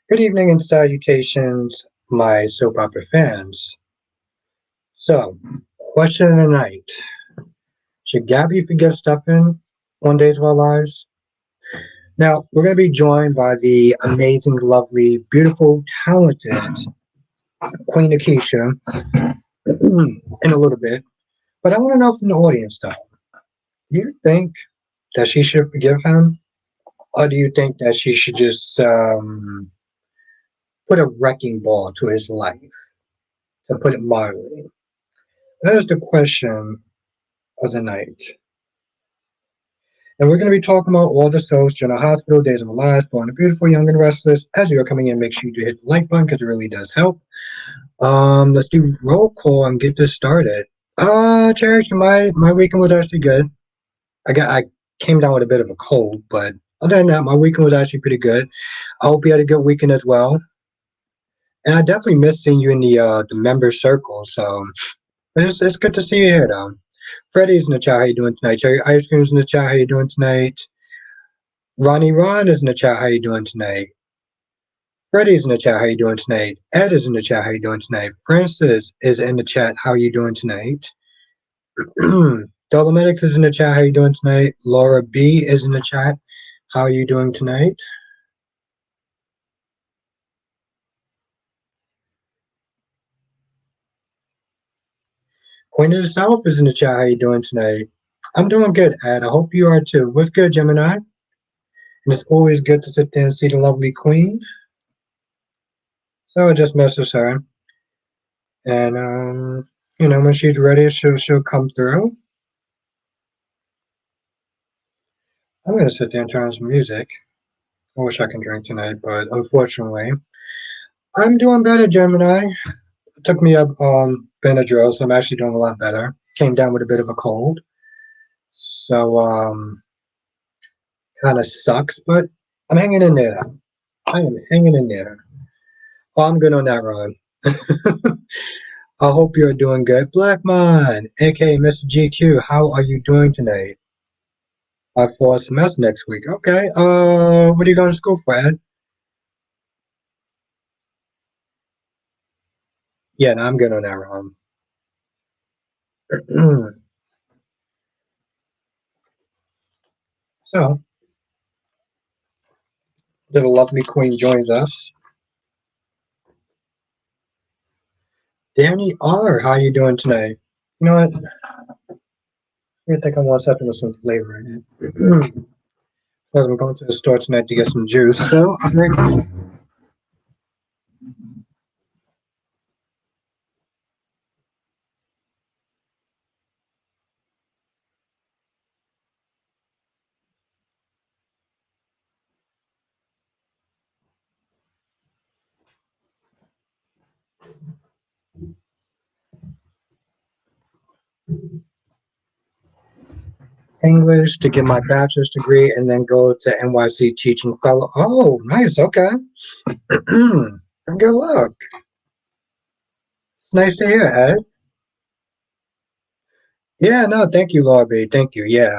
Good evening and salutations, my soap opera fans. So, question of the night. Should Gabby forgive Stefan on Days of Our Lives? Now, we're going to be joined by the amazing, lovely, beautiful, talented Queen Nakesha in a little bit. But I want to know from the audience, though. Do you think that she should forgive him? Or do you think that she should just put a wrecking ball to his life, to put it mildly? That is the question of the night. And we're going to be talking about all the shows, General Hospital, Days of Our Lives, Born the Beautiful, Young and Restless. As you are coming in, make sure you do hit the like button because it really does help. Let's do roll call and get this started. Cherish, my weekend was actually good. I came down with a bit of a cold, but other than that, my weekend was actually pretty good. I hope you had a good weekend as well. And I definitely miss seeing you in the member circle. So it's good to see you here, though. Freddie's in the chat. How you doing tonight? Cherry Ice Cream's in the chat. How you doing tonight? Ronnie Ron is in the chat. How you doing tonight? Freddie's in the chat. How you doing tonight? Ed is in the chat. How you doing tonight? Francis is in the chat. How you doing tonight? Dolomedics is in the chat. How you doing tonight? Laura B is in the chat. How are you doing tonight? Queen of the South is in the chat. How you doing tonight? I'm doing good, Ed. I hope you are too. What's good, Gemini? And it's always good to sit there and see the lovely Queen. So I just messaged her. And when she's ready, she'll come through. I'm gonna sit there and turn on some music. I wish I could drink tonight, but unfortunately, I'm doing better, Gemini. It took me up Benadryl, so I'm actually doing a lot better. Came down with a bit of a cold, so kind of sucks, but I'm hanging in there. I am hanging in there. Oh, I'm good on that run. I hope you're doing good. Blackmon, aka Mr. GQ, how are you doing tonight? My fall semester next week. Okay. What are you going to school for, Ed? Yeah, no, I'm good on that run. So, the lovely Queen joins us. Danny R, how you doing tonight? You know what? I think I want something with some flavor in it. Because we're going to the store tonight to get some juice. So, I'm ready. English to get my bachelor's degree and then go to NYC teaching fellow. Oh, nice. Okay. Good luck. It's nice to hear, Ed. Yeah, no, thank you, Laura B. Thank you. Yeah,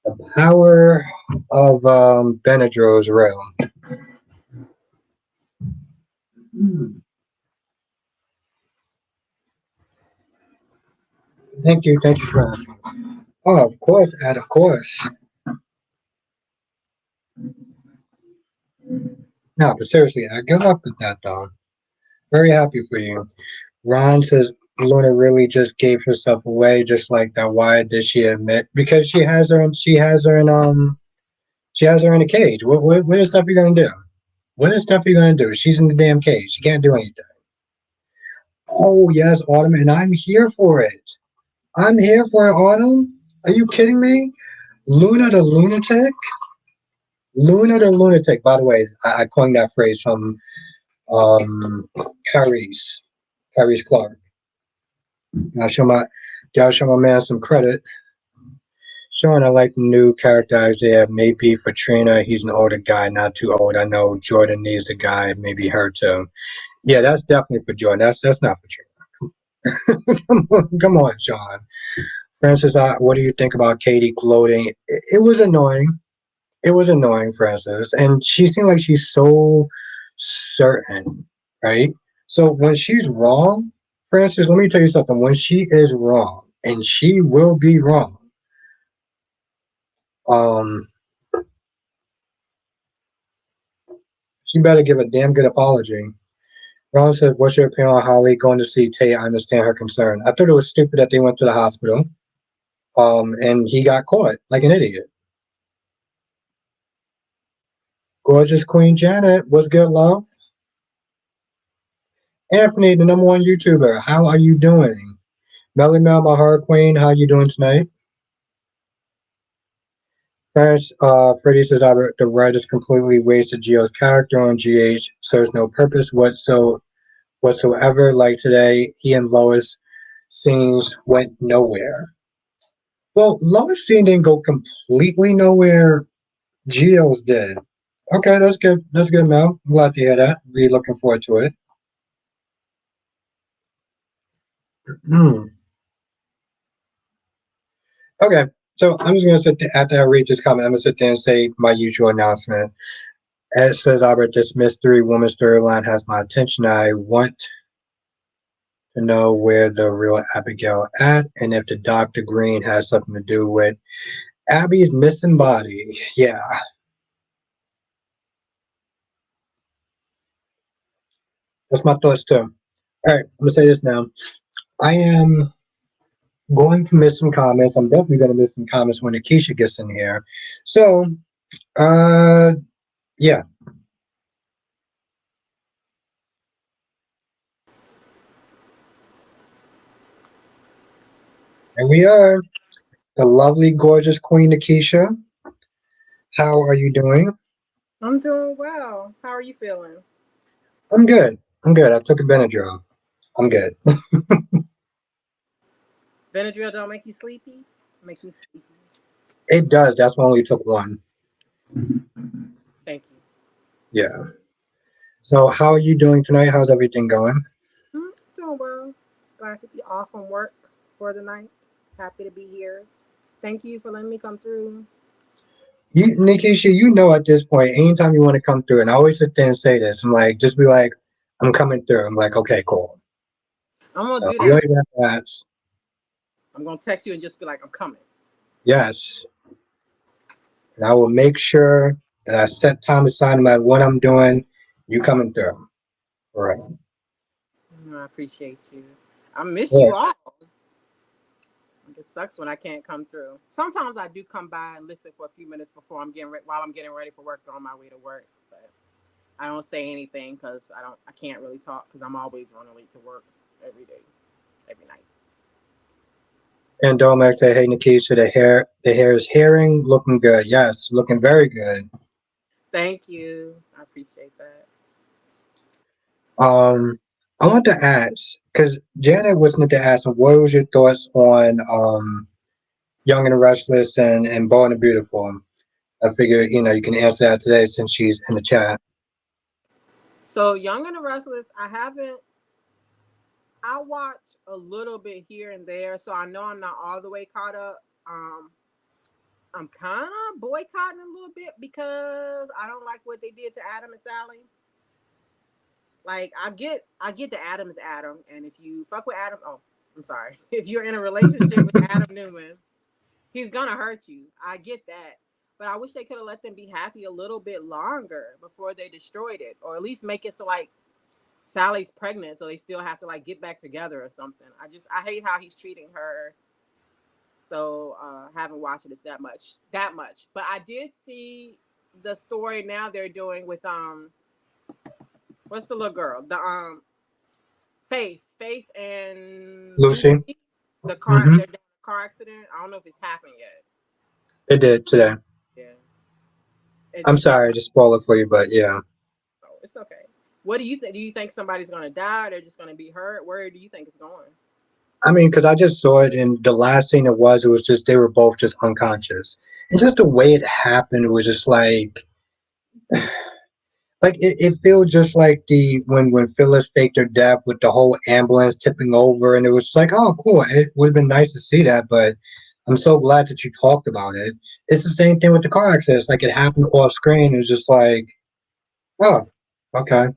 the power of Benadryl is real. Thank you, friend. Oh, of course, Ed, of course. No, but seriously, Ed, good luck with that, though. Very happy for you. Ron says Luna really just gave herself away, just like that. Why did she admit? Because she has her in a cage. What is Steffi gonna do? What is Steffi gonna do? She's in the damn cage. She can't do anything. Oh yes, Autumn, and I'm here for it. I'm here for it, Autumn. Are you kidding me? Luna the lunatic. Luna the lunatic. By the way, I coined that phrase from um Carice Clark. I show my gotta show my man some credit. Sean, I like the new character Isaiah. Maybe for Trina, he's an older guy, not too old. I know Jordan needs a guy, maybe her too. Yeah, that's definitely for Jordan. That's not for Trina. Come on, Sean. Francis, what do you think about Katie gloating? It was annoying. It was annoying, Francis, and she seemed like she's so certain, right? So when she's wrong, Francis, let me tell you something. When she is wrong, and she will be wrong, um, she better give a damn good apology. Ron said, "What's your opinion on Holly going to see Tay? I understand her concern. I thought it was stupid that they went to the hospital, and he got caught like an idiot." Gorgeous Queen Janet, what's good, love? Anthony, the number one YouTuber, how are you doing? Melly Mel, my heart queen, how you doing tonight? Parents, Freddie says Albert, the writers completely wasted Geo's character on GH, serves no purpose whatsoever. Like today, he and Lois scenes went nowhere. Well, Lois scene didn't go completely nowhere. Geo's did. Okay, that's good. That's good, Mel. I'm glad to hear that. Be looking forward to it. Hmm. Okay, so I'm just gonna sit there after I read this comment. I'm gonna sit there and say my usual announcement. As says Albert, this mystery woman storyline has my attention. I want to know where the real Abigail at, and if the Doctor Green has something to do with Abby's missing body. Yeah, that's my thoughts too. All right, I'm gonna say this now. I am going to miss some comments. I'm definitely gonna miss some comments when Nakesha gets in here. So, uh, yeah, here we are. The lovely, gorgeous Queen Nakesha. How are you doing? I'm doing well. How are you feeling? I'm good. I'm good. I took a Benadryl. I'm good. Benadryl don't make you sleepy? Make me sleepy. It does. That's why I only took one. Thank you. Yeah. So, how are you doing tonight? How's everything going? Doing well. Glad to be off from work for the night. Happy to be here. Thank you for letting me come through. You, Nikisha, you know at this point, anytime you want to come through, and I always sit there and say this, I'm like, just be like, I'm coming through. I'm like, okay, cool. I'm gonna So, do you that. don't even have to ask. I'm gonna text you and just be like, I'm coming. Yes. And I will make sure that I set time aside no matter what I'm doing. You coming through. All right. I appreciate you. I miss Yeah. you all. It sucks when I can't come through. Sometimes I do come by and listen for a few minutes before while I'm getting ready for work or on my way to work. But I don't say anything because I can't really talk because I'm always running late to work every day, every night. And Domex said, hey, Nikisha, the hair is hearing, looking good. Yes, looking very good. Thank you. I appreciate that. Um, I want to ask because Janet was meant to ask, what was your thoughts on Young and the Restless and Bold and the Beautiful? I figure you can answer that today since she's in the chat. So Young and the Restless, I watch a little bit here and there, so I know I'm not all the way caught up. I'm kind of boycotting a little bit because I don't like what they did to Adam and Sally. Like I get the Adam is Adam, and if you fuck with Adam, oh, I'm sorry, if you're in a relationship with Adam Newman, he's gonna hurt you. I get that. But I wish they could have let them be happy a little bit longer before they destroyed it. Or at least make it so like Sally's pregnant, so they still have to like get back together or something. I hate how he's treating her. So haven't watched it that much. That much. But I did see the story now they're doing with what's the little girl? The Faith and Lucy. Lucy. The car Mm-hmm. their car accident. I don't know if it's happened yet. It did today. Yeah. I'm Yeah, sorry to spoil it for you, but yeah. oh, it's okay. What do you think? Do you think somebody's gonna die? Or they're just gonna be hurt? Where do you think it's going? I mean, because I just saw it, and the last scene it was just they were both just unconscious, and just the way it happened was just like it feels just like the when Phyllis faked her death with the whole ambulance tipping over, and it was like, oh, cool. It would have been nice to see that, but I'm so glad that you talked about it. It's the same thing with the car accident. It's like it happened off screen. It was just like, oh, okay.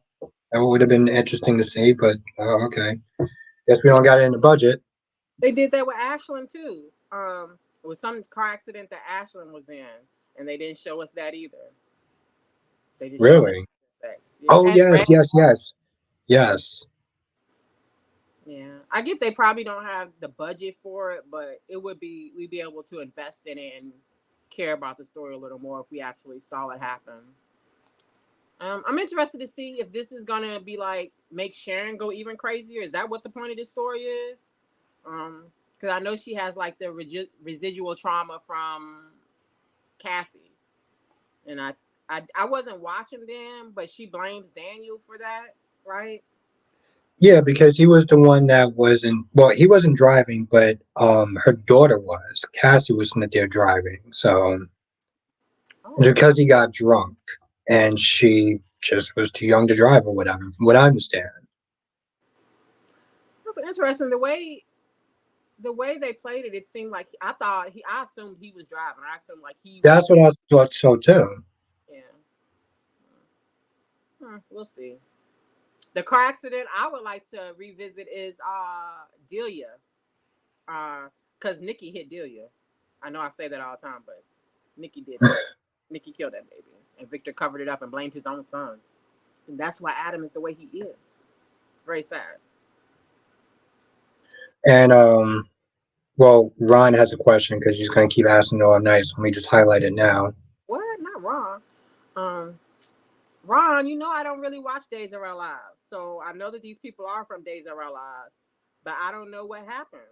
That would have been interesting to see, but okay. Guess we don't got it in the budget. They did that with Ashland too. It was some car accident that Ashland was in, and they didn't show us that either. They just showed the Really? effects. Yeah, Oh, and yes, Red. yes, yes. Yes. Yeah, I get they probably don't have the budget for it, but it would be we'd be able to invest in it and care about the story a little more if we actually saw it happen. I'm interested to see if this is gonna be like make Sharon go even crazier. Is that what the point of this story is? Because I know she has like the residual trauma from Cassie, and I wasn't watching them, but she blames Daniel for that, right? Yeah, because he was the one that wasn't, well, he wasn't driving, but her daughter was. Cassie was not there driving. So, Oh, because he got drunk and she just was too young to drive or whatever, from what I understand. that's interesting. The way they played it, it seemed like I assumed he was driving. I assumed like he was. That's what I thought so too. Yeah. We'll see. The car accident I would like to revisit is Delia, because Nikki hit Delia. I know I say that all the time, but Nikki did that. Nikki killed that baby, and Victor covered it up and blamed his own son, and that's why Adam is the way he is. Very sad. And, well, Ron has a question because he's going to keep asking it all night. So let me just highlight it now. What? Not wrong. Um, Ron, you know I don't really watch Days of Our Lives, so I know that these people are from Days of Our Lives, but I don't know what happened.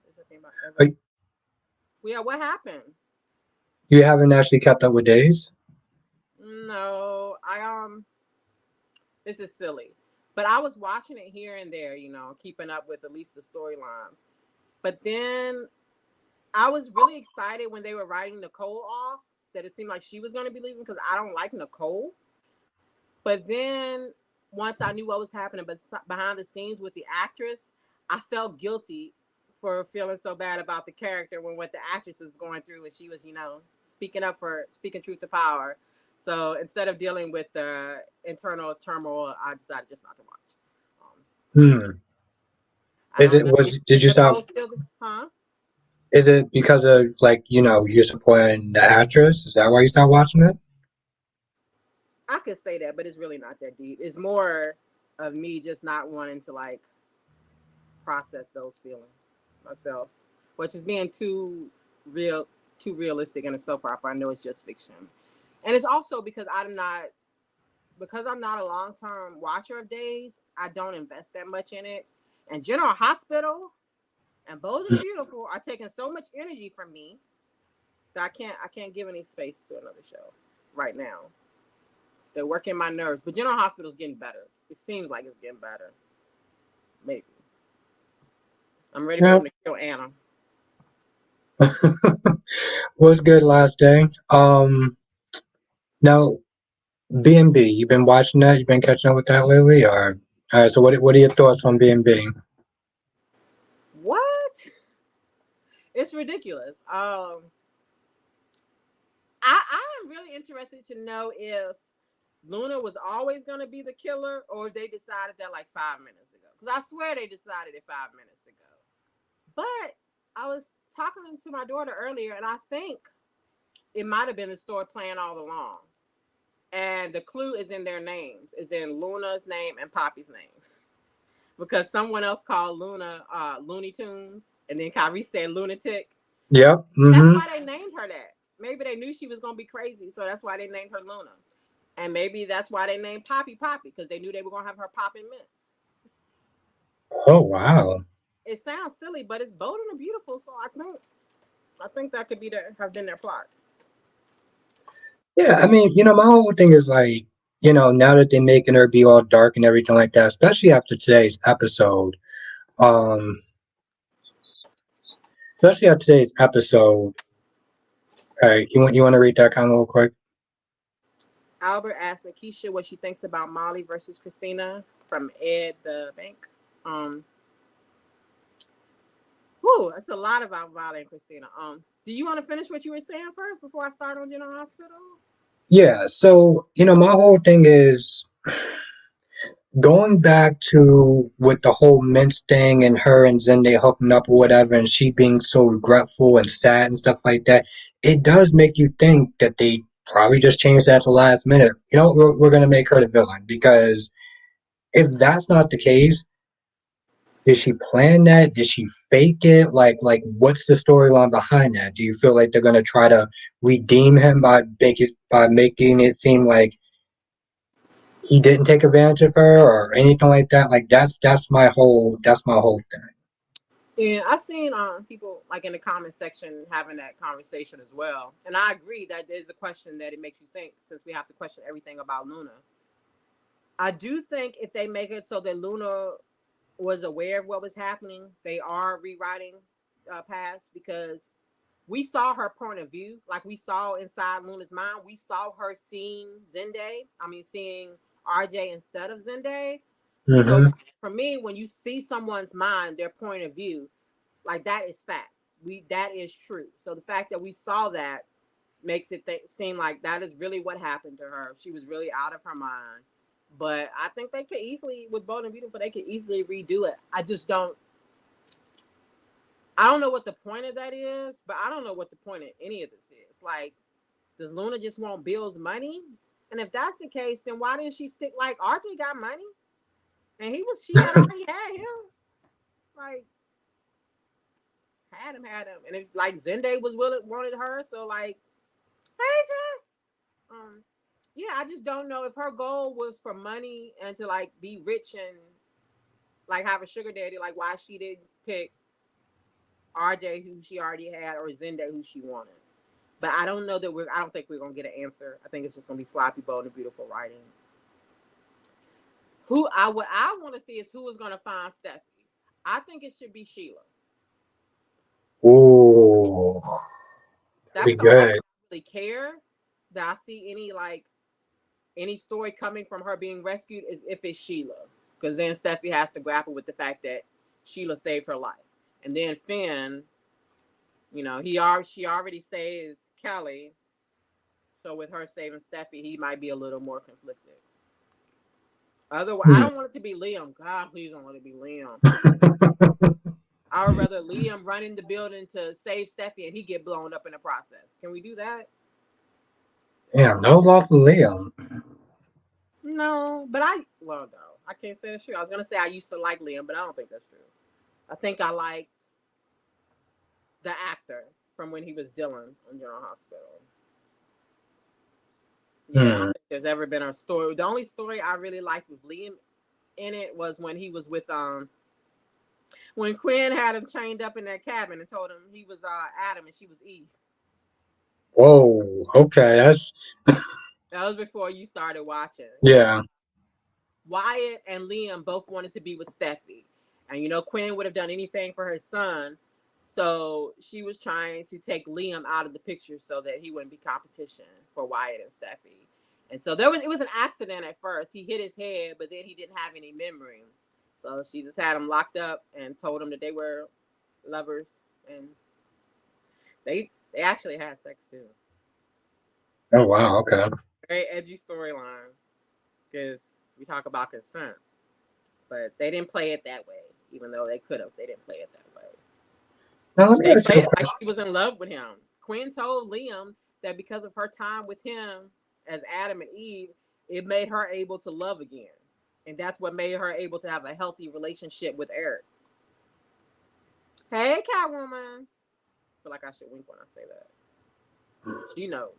Is that thing about ever? Like, Yeah, what happened? you haven't actually kept up with days? No, this is silly. But I was watching it here and there, keeping up with at least the storylines. But then I was really excited when they were writing Nicole off, that it seemed like she was going to be leaving because I don't like Nicole. But then once I knew what was happening behind the scenes with the actress, I felt guilty for feeling so bad about the character when what the actress was going through and she was, speaking truth to power. So instead of dealing with the internal turmoil, I decided just not to watch. Um, Hmm. I don't know. Did Is you stop? Nicole still? Huh? Is it because of, like, you're supporting the actress? Is that why you stopped watching it? I could say that, but it's really not that deep. It's more of me just not wanting to like process those feelings myself, which is being too realistic in a soap opera. I know it's just fiction, and it's also because I'm not a long term watcher of Days. I don't invest that much in it, and General Hospital and Bold and the Beautiful are taking so much energy from me that I can't give any space to another show right now. Still working my nerves, but General Hospital is getting better. It seems like it's getting better. Maybe I'm ready for Yeah. them to kill Anna. Was good last day. Now B&B, you've been watching that? You've been catching up with that lately, or all right? So what are your thoughts on B&B? What? It's ridiculous. I am really interested to know if Luna was always going to be the killer, or if they decided that like 5 minutes ago. Because I swear they decided it 5 minutes ago. But I was talking to my daughter earlier, and I think it might have been the story playing all along. And the clue is in their names. Is in Luna's name and Poppy's name. Because someone else called Luna Looney Tunes, and then Kyrie said lunatic. Yep. That's Mm-hmm. why they named her that. Maybe they knew she was gonna be crazy, so that's why they named her Luna. And maybe that's why they named Poppy Poppy, because they knew they were gonna have her popping mints. Oh wow. It sounds silly, but it's bold and beautiful, so I think that could have been their plot. Yeah, I mean, my whole thing is like, now that they're making her be all dark and everything like that, especially after today's episode, um, especially after today's episode. All right, you want to read that kind of real quick? Albert asked Nakesha what she thinks about Molly versus Christina from Ed the Bank. Ooh, it's a lot about Violet and Christina. Do you want to finish what you were saying first before I start on General Hospital? Yeah, so my whole thing is going back to with the whole Mince thing and her and Zende hooking up or whatever, and she being so regretful and sad and stuff like that. It does make you think that they probably just changed that at the last minute. We're gonna make her the villain because if that's not the case, did she plan that? Did she fake it? What's the storyline behind that? Do you feel like they're gonna try to redeem him by making it seem like he didn't take advantage of her or anything like that? Like that's my whole thing. Yeah, I've seen people like in the comment section having that conversation as well, and I agree that there's a question that it makes you think since we have to question everything about Luna. I do think if they make it so that Luna was aware of what was happening, they are rewriting past because we saw her point of view, like we saw inside Luna's mind. We saw her seeing seeing RJ instead of Zende. So Mm-hmm. for me, when you see someone's mind, their point of view, like that is fact. That is true. So the fact that we saw that makes it seem like that is really what happened to her. She was really out of her mind. But I think they could easily, with Bold and Beautiful, they could easily redo it. I don't know what the point of that is, but I don't know what the point of any of this is. Like, does Luna just want Bill's money? And if that's the case, then why didn't she stick? Like, RJ got money, and she had already had him. Like, had him, and if like Zende wanted her, so like, hey Jess, yeah, I just don't know if her goal was for money and to like be rich and like have a sugar daddy. Like, why she didn't pick RJ, who she already had, or Zende, who she wanted. But I don't know that I don't think we're gonna get an answer. I think it's just gonna be sloppy, bold, and beautiful writing. What I want to see is who is gonna find Steffi. I think it should be Sheila. Ooh, That's pretty the only good. one I really care that I see any story coming from her being rescued is if it's Sheila, because then Steffi has to grapple with the fact that Sheila saved her life, and then Finn, she already saved Kelly, so with her saving Steffi, he might be a little more conflicted. Otherwise, I Hmm. don't want it to be Liam. God, please don't want it to be Liam. I would rather Liam run in the building to save Steffi and he get blown up in the process. Can we do that? Damn, no love for Liam. No, but no, I can't say that's true. I was gonna say I used to like Liam, but I don't think that's true. I think I liked the actor from when he was Dylan on General Hospital. Yeah, I don't Hmm. think there's ever been a story. The only story I really liked with Liam in it was when he was with when Quinn had him chained up in that cabin and told him he was Adam and she was Eve. Whoa. Okay. That's That was before you started watching because yeah. Wyatt and Liam both wanted to be with Steffi. And Quinn would have done anything for her son. So she was trying to take Liam out of the picture so that he wouldn't be competition for Wyatt and Steffi. And so it was an accident at first. He hit his head, but then he didn't have any memory. So she just had him locked up and told him that they were lovers and they actually had sex too. Oh wow. Okay. Very edgy storyline because we talk about consent. But they didn't play it that way, even though they could have. They didn't play it that way. Now let me They ask you played a it like question. she was in love with him. Quinn told Liam that because of her time with him as Adam and Eve, it made her able to love again. And that's what made her able to have a healthy relationship with Eric. Hey, Catwoman. I feel like I should wink when I say that. She knows.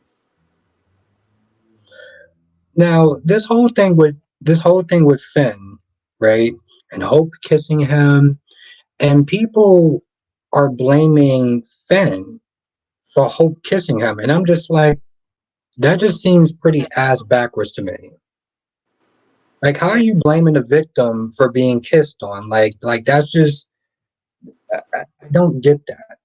Now this whole thing with Finn, right? And Hope kissing him, and people are blaming Finn for Hope kissing him, and I'm just like, that just seems pretty ass backwards to me. Like, how are you blaming the victim for being kissed on? Like that's just I don't get that.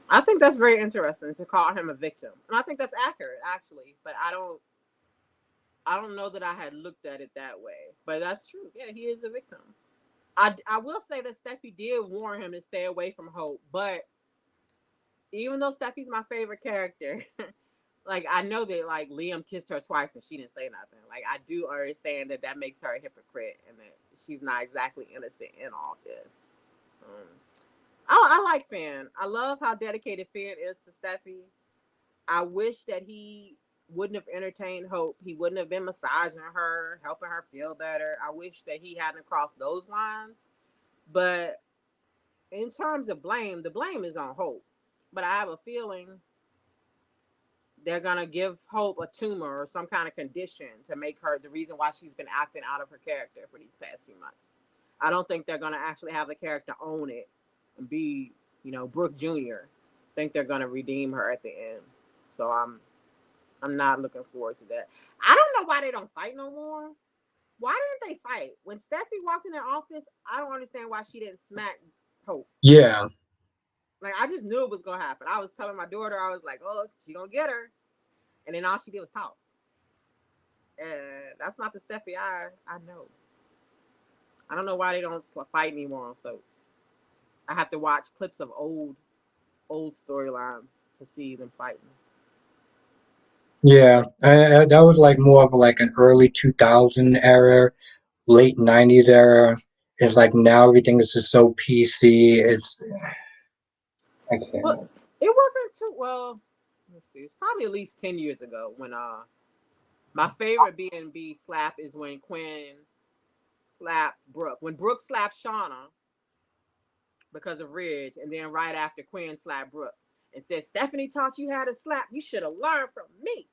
I think that's very interesting to call him a victim. And I think that's accurate, actually. But I don't know that I had looked at it that way. But that's true. Yeah, he is a victim. I will say that Steffi did warn him to stay away from Hope, but even though Steffi's my favorite character, like I know that like Liam kissed her twice and she didn't say nothing. Like I do understand that that makes her a hypocrite and that she's not exactly innocent in all this. Um, I like Finn. I love how dedicated Finn is to Steffi. I wish that he wouldn't have entertained Hope. He wouldn't have been massaging her, helping her feel better. I wish that he hadn't crossed those lines. But in terms of blame, the blame is on Hope. But I have a feeling they're gonna give Hope a tumor or some kind of condition to make her the reason why she's been acting out of her character for these past few months. I don't think they're gonna actually have the character own it and be, Brooke Jr. I think they're gonna redeem her at the end. So I'm not looking forward to that. I don't know why they don't fight no more. Why didn't they fight? When Steffi walked in the office, I don't understand why she didn't smack Hope. Yeah. Like I just knew it was gonna happen. I was telling my daughter, I was like, "Oh, she gonna get her," and then all she did was talk. And that's not the Steffi I know. I don't know why they don't fight anymore on soaps. I have to watch clips of old storylines to see them fighting. Yeah, that was like more of like an early 2000 era, late 90s era. It's like now everything is just so PC. I Well, can't. it wasn't too well. Let's see. It's probably at least 10 years ago when my favorite B&B slap is when Quinn slapped Brooke. When Brooke slapped Shauna because of Ridge, and then right after Quinn slapped Brooke and said, "Stephanie taught you how to slap. You should have learned from me."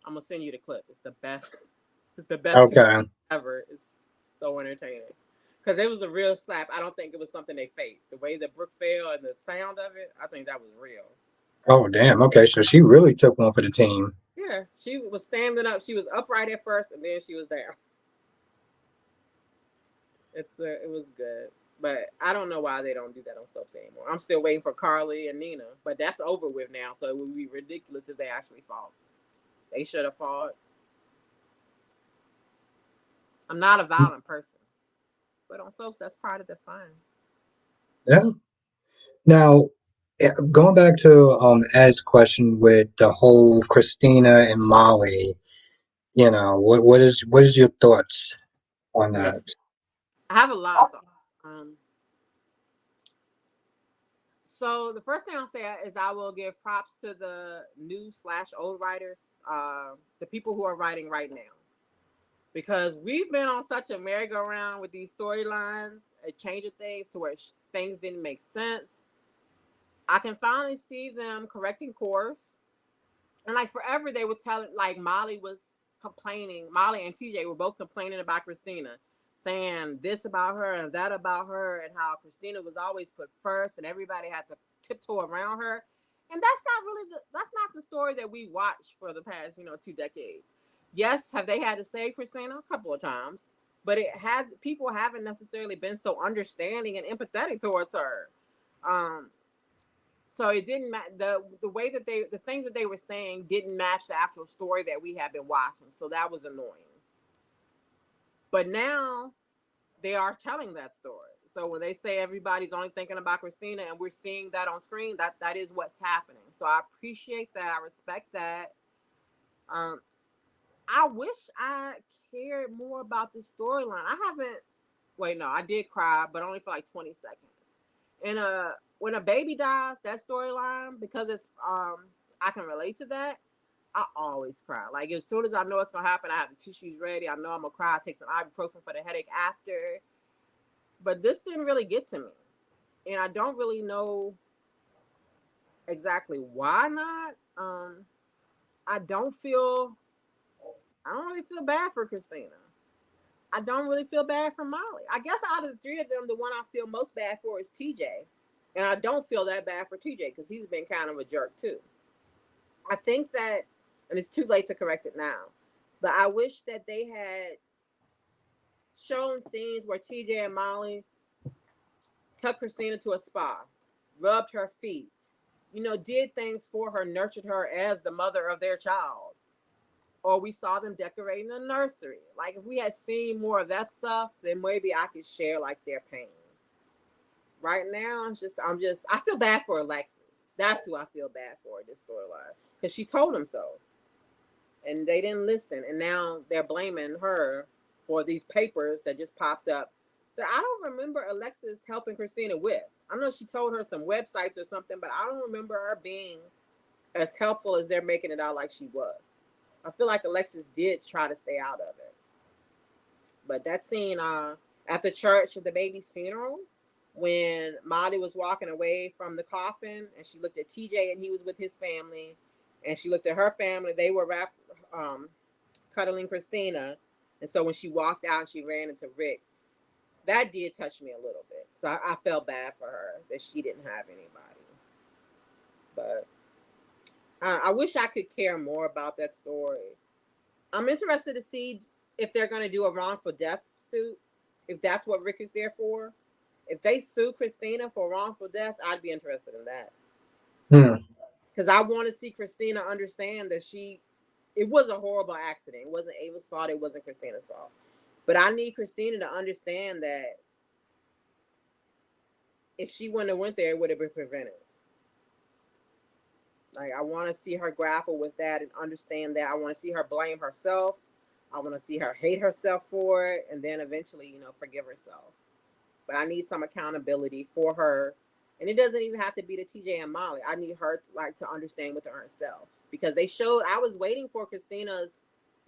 I'm gonna send you the clip. It's the best. It's the best two Okay. ever. It's so entertaining because it was a real slap. I don't think it was something they faked. The way that Brooke fell and the sound of it, I think that was real. Oh, damn. Okay, so she really took one for the team. Yeah, she was standing up. She was upright at first, and then she was down. It was good, but I don't know why they don't do that on soaps anymore. I'm still waiting for Carly and Nina, but that's over with now. So it would be ridiculous if they actually fought. They should have fought. I'm not a violent person, but on soaps, that's part of the fun. Yeah. Now, going back to Ed's question with the whole Christina and Molly, what is your thoughts on Mm. that? I have a lot of thoughts. So the first thing I'll say is I will give props to the new/old writers, the people who are writing right now, because we've been on such a merry-go-round with these storylines, changing things to where things didn't make sense. I can finally see them correcting course. And like forever, they would tell it like Molly was complaining. Molly and TJ were both complaining about Christina, saying this about her and that about her, and how Christina was always put first, and everybody had to tiptoe around her. And that's not the story that we watched for the past 2 decades. Yes, have they had to save Christina a couple of times, but it has people haven't necessarily been so understanding and empathetic towards her. Um, so it didn't match the way that the things that they were saying didn't match the actual story that we had been watching. So that was annoying. But now they are telling that story. So when they say everybody's only thinking about Christina and we're seeing that on screen, that is what's happening. So I appreciate that. I respect that. Um, I wish I cared more about this storyline. I haven't. Wait, no, I did cry, but only for like 20 seconds. And when a baby dies, that storyline, because it's I can relate to that. I always cry. Like as soon as I know it's gonna happen, I have the tissues ready. I know I'm gonna cry. I take some ibuprofen for the headache after. But this didn't really get to me, and I don't really know exactly why not. I don't feel. I don't really feel bad for Christina. I don't really feel bad for Molly. I guess out of the three of them, the one I feel most bad for is TJ. And I don't feel that bad for TJ because he's been kind of a jerk too. I think that, and it's too late to correct it now, but I wish that they had shown scenes where TJ and Molly took Christina to a spa, rubbed her feet, did things for her, nurtured her as the mother of their child or we saw them decorating the nursery. Like if we had seen more of that stuff, then maybe I could share like their pain. Right now, I feel bad for Alexis. That's who I feel bad for in this storyline because she told him so, and they didn't listen, and now they're blaming her for these papers that just popped up that I don't remember Alexis helping Christina with. I know she told her some websites or something, but I don't remember her being as helpful as they're making it out like she was. I feel like Alexis did try to stay out of it. But that scene at the church at the baby's funeral, when Molly was walking away from the coffin and she looked at TJ and he was with his family, and she looked at her family, they were cuddling Christina. And so when she walked out, she ran into Rick. That did touch me a little bit. So I felt bad for her that she didn't have anybody. But I wish I could care more about that story. I'm interested to see if they're going to do a wrongful death suit, if that's what Rick is there for. If they sue Christina for wrongful death, I'd be interested in that. Because I want to see Christina understand that it was a horrible accident. It wasn't Ava's fault. It wasn't Christina's fault. But I need Christina to understand that if she wouldn't have went there, it would have been prevented. Like, I want to see her grapple with that and understand that. I want to see her blame herself. I want to see her hate herself for it, and then eventually, forgive herself. But I need some accountability for her, and it doesn't even have to be the TJ and Molly. I need her to understand within herself, because they showed. I was waiting for Christina's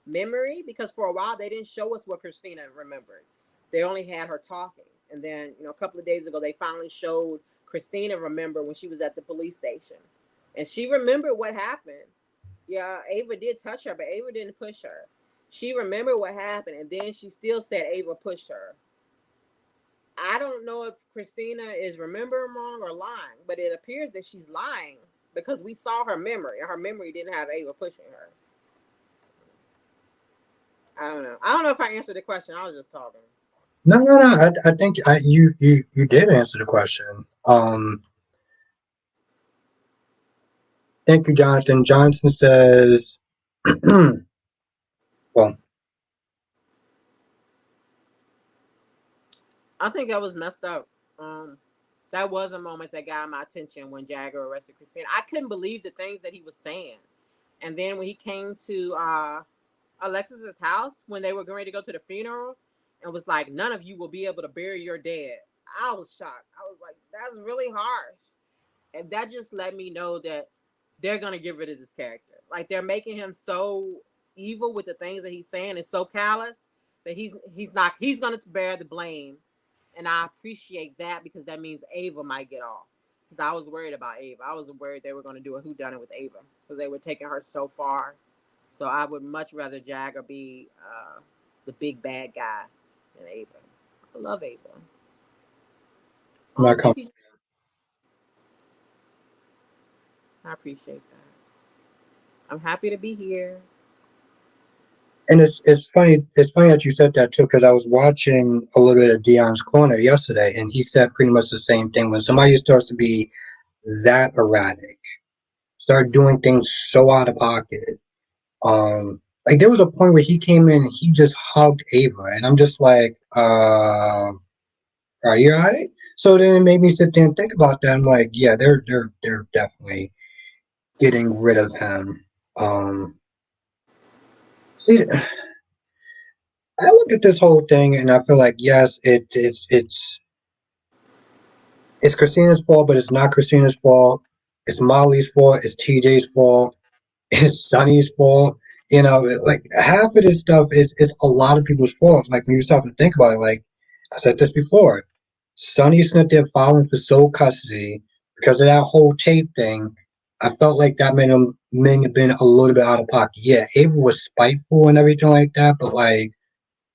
memory, because for a while they didn't show us what Christina remembered. They only had her talking, and then a couple of days ago they finally showed Christina remember when she was at the police station. And she remembered what happened. Yeah, Ava did touch her, but Ava didn't push her. She remembered what happened, and then she still said Ava pushed her. I don't know if Christina is remembering wrong or lying, but it appears that she's lying because we saw her memory, and her memory didn't have Ava pushing her. I don't know. I don't know if I answered the question. I was just talking. No. I think you did answer the question. Thank you, Jonathan. Johnson says, well, I think that was messed up. That was a moment that got my attention when Jagger arrested Christina. I couldn't believe the things that he was saying. And then when he came to Alexis's house, when they were going to go to the funeral, and was like, none of you will be able to bury your dead. I was shocked. I was like, that's really harsh. And that just let me know that they're going to get rid of this character. Like, they're making him so evil with the things that he's saying and so callous that he's going to bear the blame. And I appreciate that, because that means Ava might get off. Because I was worried about Ava. I was worried they were going to do a whodunit with Ava, because they were taking her so far. So I would much rather Jagger be the big bad guy than Ava. I love Ava. Oh, thank you. I appreciate that. I'm happy to be here. and it's funny. It's funny that you said that too, because I was watching a little bit of Dion's Corner yesterday, and he said pretty much the same thing. When somebody starts to be that erratic, start doing things so out of pocket. Like there was a point where he came in, he just hugged Ava, and I'm just like, are you alright? So then it made me sit there and think about that. I'm like, yeah, they're definitely getting rid of him. See, I look at this whole thing and I feel like yes, it's Christina's fault, but it's not Christina's fault. It's Molly's fault. It's TJ's fault. It's Sonny's fault. Like half of this stuff is a lot of people's fault. Like when you stop to think about it, like I said this before, Sonny's not there filing for sole custody because of that whole tape thing. I felt like that may have been a little bit out of pocket. Yeah, Ava was spiteful and everything like that, but like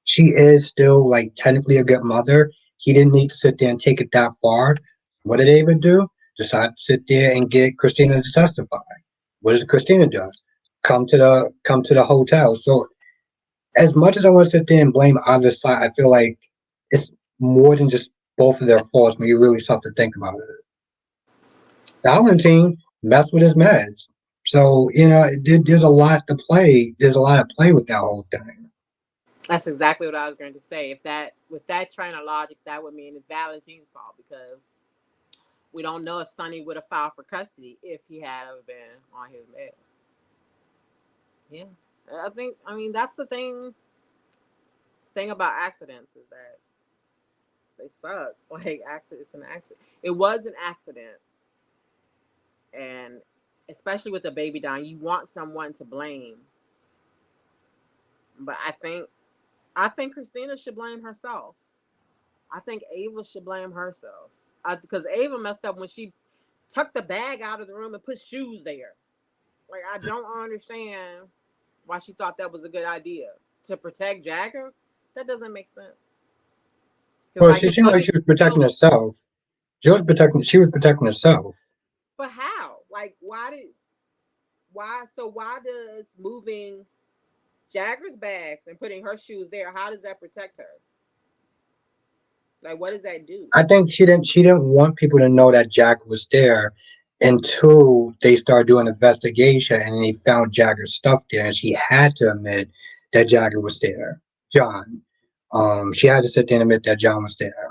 she is still like technically a good mother. He didn't need to sit there and take it that far. What did Ava do? Decide to sit there and get Christina to testify. What does Christina do? Come to the hotel. So as much as I want to sit there and blame either side, I feel like it's more than just both of their faults when you really start to think about it. Valentine messed with his meds. So there's a lot to play. There's a lot of play with that whole thing. That's exactly what I was going to say. If that, with that train of logic, that would mean it's Valentine's fault because we don't know if Sonny would have filed for custody if he had ever been on his meds. Yeah, I think. I mean, that's the thing about accidents is that they suck. Like accidents, an accident. It was an accident, and especially with the baby dying, you want someone to blame. But I think Christina should blame herself. I think Ava should blame herself. Because Ava messed up when she tucked the bag out of the room and put shoes there. Like I don't understand why she thought that was a good idea to protect Jagger. That doesn't make sense. Because Well, like she it seemed like wasn't she was protecting real. herself. She was protecting herself. But how? Like why? So why does moving Jagger's bags and putting her shoes there? How does that protect her? Like what does that do? I think she didn't want people to know that Jack was there until they started doing an investigation and they found Jagger's stuff there, and she had to admit that Jagger was there. John. She had to sit there and admit that John was there.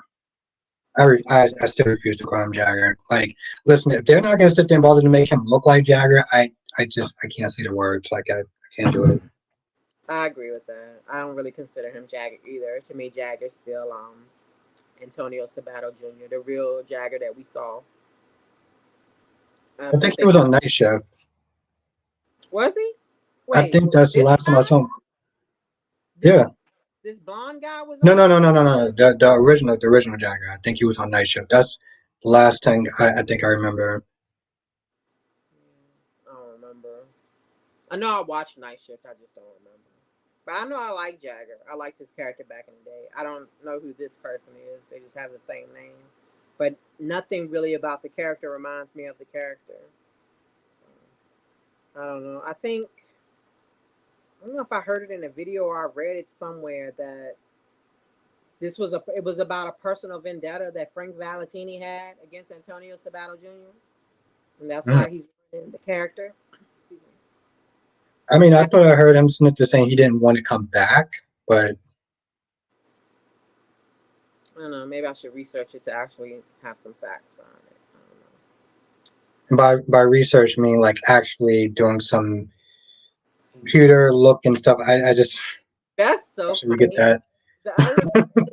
I still refuse to call him Jagger. Like, listen, if they're not gonna sit there and bother to make him look like Jagger, I can't say the words. Like I can't do it. I agree with that. I don't really consider him Jagger either. To me, Jagger's still Antonio Sabato Jr., the real Jagger that we saw. I I think think he they was should. on night shift. Was he? I Wait, think that's the this last time I guy? saw him. This Yeah. this blonde guy was No, on no, night no, no, shift? no, no. The original Jagger. I think he was on night shift. That's the last thing I think I remember. I don't remember. I know I watched Night Shift. I just don't remember. But I know I like Jagger. I liked his character back in the day. I don't know who this person is. They just have the same name. But nothing really about the character reminds me of the character. So, I don't know. I don't know if I heard it in a video or I read it somewhere that it was about a personal vendetta that Frank Valentini had against Antonio Sabato Jr. And that's Mm. why he's in the character. Excuse me. I mean, I Yeah, thought I heard him snitcher saying he didn't want to come back, but I don't know. Maybe I should research it to actually have some facts behind it. I don't know. by research I mean like actually doing some computer look and stuff. I just That's so should we get funny. that? The other day,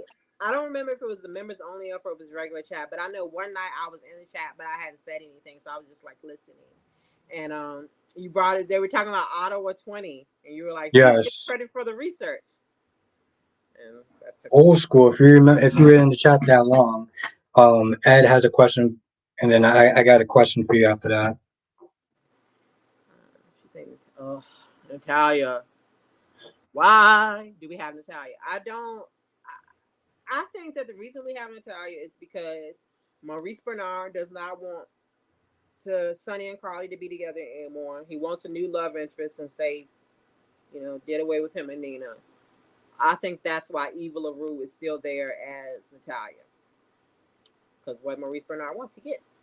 I don't remember if it was the members only or if it was regular chat, but I know one night I was in the chat, but I hadn't said anything, so I was just like listening. And you brought it. They were talking about Ottawa 20, and you were like, "He's getting Yes. credit for the research," and that took me. Old school. If you remember, if you were in the chat that long, Ed has a question, and then I got a question for you after that. She think, oh, Natalia. Why do we have Natalia? I don't. I think that the reason we have Natalia is because Maurice Bernard does not want to Sonny and Carly to be together anymore. He wants a new love interest since they, did away with him and Nina. I think that's why Eva LaRue is still there as Natalia. Because what Maurice Bernard wants, he gets.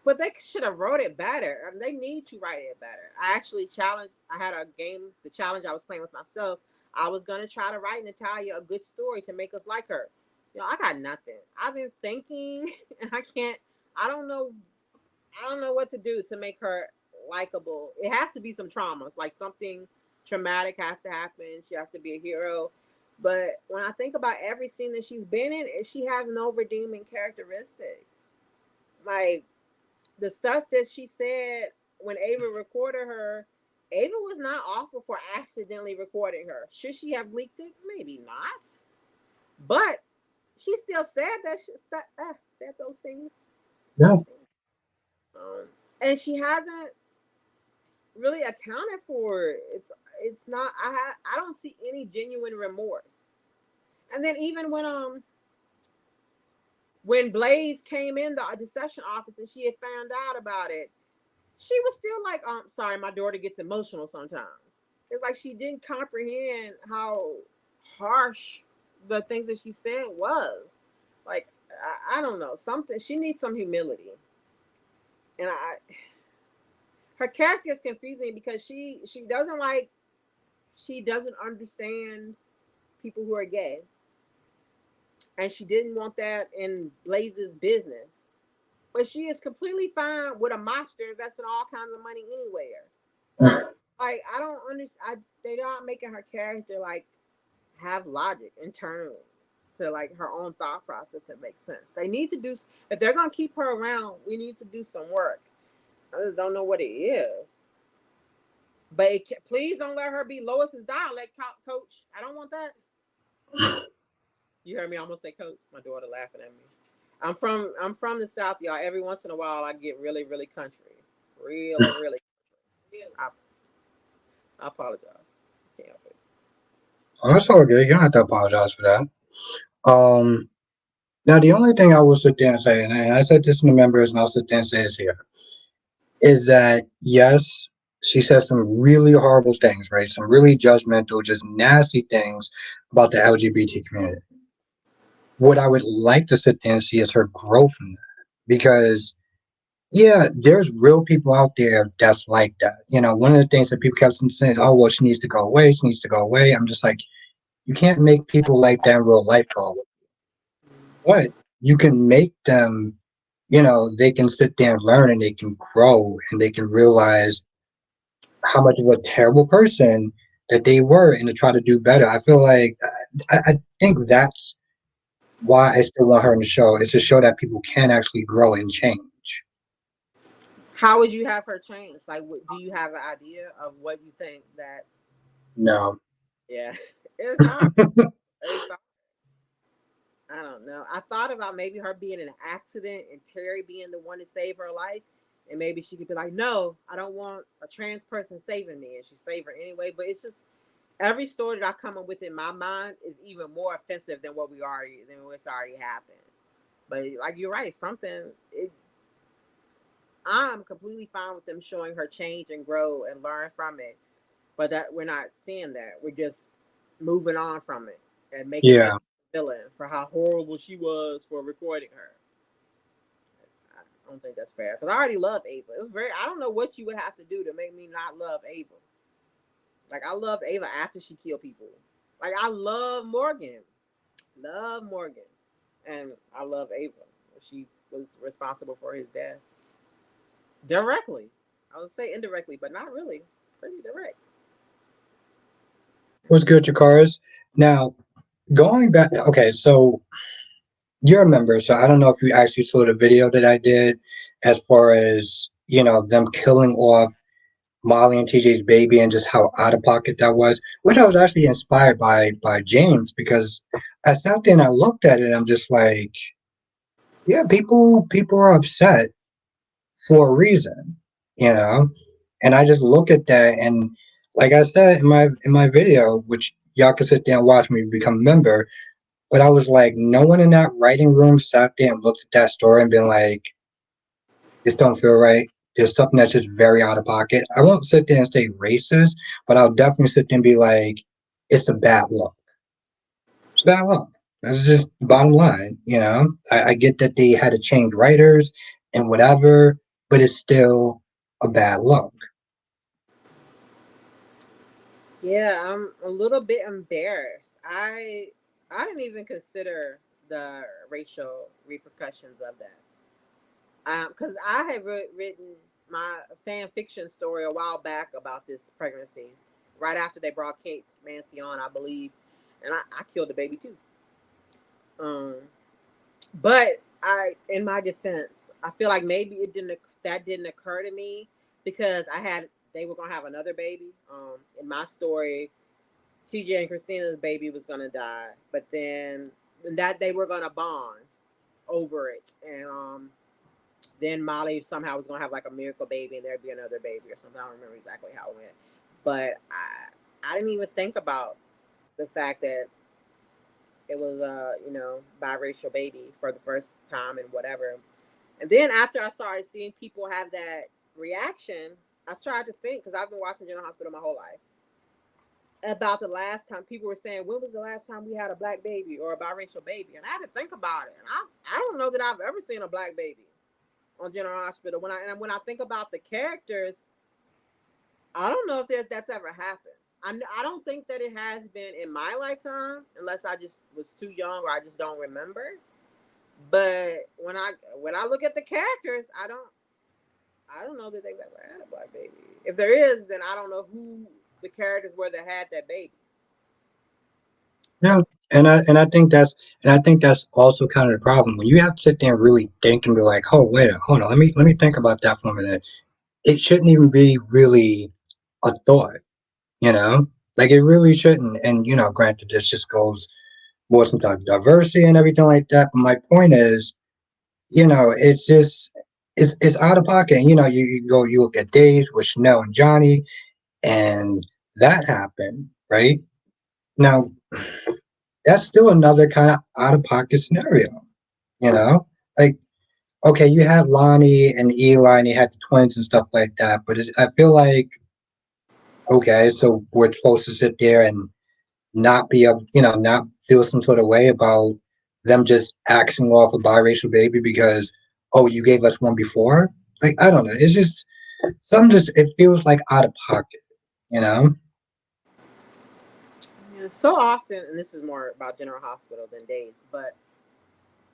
But they should have wrote it better. I mean, they need to write it better. I actually challenged. I had a game, the challenge I was playing with myself. I was gonna try to write Natalia a good story to make us like her. I got nothing. I've been thinking, and I can't. I don't know. I don't know what to do to make her likable. It has to be some traumas, like something traumatic has to happen. She has to be a hero. But when I think about every scene that she's been in, she has no redeeming characteristics. Like the stuff that she said when Ava recorded her, Ava was not awful for accidentally recording her. Should she have leaked it? Maybe not. But she still said that she said those things. Said Yeah. those things. And she hasn't really accounted for it. It's not. I don't see any genuine remorse. And then even when Blaze came in the deception office and she had found out about it, she was still like, sorry, my daughter gets emotional sometimes. It's like she didn't comprehend how harsh the things that she said was. Like, I don't know. Something she needs some humility. And her character is confusing because she doesn't understand people who are gay, and she didn't want that in Blaze's business. But she is completely fine with a mobster investing all kinds of money anywhere. Like I don't understand. They're not making her character like have logic internally to like her own thought process that makes sense. They need to do if they're gonna keep her around. We need to do some work. I just don't know what it is. But please don't let her be Lois's dialect coach. I don't want that. You heard me almost say coach. My daughter laughing at me. I'm from the South, y'all. Every once in a while, I get really, really country, really, really. I, I apologize. Can't help it. Oh, that's all good. You don't have to apologize for that. Um, Now the only thing I will sit there and say, and I said this in the members, and I'll sit there and say this here, is that yes, she says some really horrible things, right? Some really judgmental, just nasty things about the LGBT community. What I would like to sit there and see is her growth from that, because yeah, there's real people out there that's like that. You know, one of the things that people kept saying is, "Oh, well, she needs to go away. She needs to go away." I'm just like, you can't make people like that in real life go away, but you can make them, they can sit there and learn and they can grow and they can realize how much of a terrible person that they were and to try to do better. I feel like I think that's why I still want her in the show, is to show that people can actually grow and change. How would you have her change? Like, do you have an idea of what you think that? No. Yeah, it's hard. It's hard. I don't know. I thought about maybe her being in an accident and Terry being the one to save her life. And maybe she could be like, no, I don't want a trans person saving me. And she saved her anyway. But it's just every story that I come up with in my mind is even more offensive than what's already happened. But like you're right, I'm completely fine with them showing her change and grow and learn from it. But that we're not seeing that. We're just moving on from it and making Ava Yeah. villain for how horrible she was for recording her. I don't think that's fair because I already love Ava. It's very. I don't know what you would have to do to make me not love Ava. Like I loved Ava after she killed people. Like I love Morgan, and I love Ava. She was responsible for his death directly. I would say indirectly, but not really. Pretty direct. What's good, Jakars? Now, going back, okay, so you're a member, so I don't know if you actually saw the video that I did as far as, them killing off Molly and TJ's baby and just how out of pocket that was, which I was actually inspired by James, because I sat there and I looked at it and I'm just like, yeah, people are upset for a reason, you know? And I just look at that and like I said in my video, which y'all can sit there and watch me become a member, but I was like, no one in that writing room sat there and looked at that story and been like, this don't feel right. There's something that's just very out of pocket. I won't sit there and say racist, but I'll definitely sit there and be like, it's a bad look. It's bad luck. That's just the bottom line. I get that they had to change writers and whatever, but it's still a bad look. Yeah, I'm a little bit embarrassed. I didn't even consider the racial repercussions of that. Because I had written my fan fiction story a while back about this pregnancy, right after they brought Kate Mancy on, I believe, and I killed the baby too. Um, but in my defense, I feel like maybe that didn't occur to me because they were gonna have another baby. In my story, TJ and Christina's baby was gonna die, but then that they were gonna bond over it, and then Molly somehow was gonna have like a miracle baby, and there'd be another baby or something. I don't remember exactly how it went, but I didn't even think about the fact that it was biracial baby for the first time and whatever. And then after I started seeing people have that reaction, I started to think because I've been watching General Hospital my whole life about the last time people were saying, when was the last time we had a black baby or a biracial baby? And I had to think about it. And I don't know that I've ever seen a black baby on General Hospital. When I think about the characters, I don't know if that's ever happened. I don't think that it has been in my lifetime, unless I just was too young or I just don't remember. But when I look at the characters, I don't know that they've ever had a black baby. If there is, then I don't know who the characters were that had that baby. Yeah, and I think that's also kind of the problem when you have to sit there and really think and be like, oh wait, hold on, let me think about that for a minute. It shouldn't even be really a thought, you know, like it really shouldn't. And granted, this just goes more some diversity and everything like that. But my point is, it's just it's out of pocket. And, you look at Days with Chanel and Johnny, and that happened, right? Now that's still another kind of out of pocket scenario, you know? Like, okay, you had Lonnie and Eli and you had the twins and stuff like that, but I feel like, okay, so we're supposed to sit there and not be able, not feel some sort of way about them just axing off a biracial baby because, oh, you gave us one before? Like, I don't know. It's just, it feels like out of pocket, you know? Yeah, so often, and this is more about General Hospital than Days, but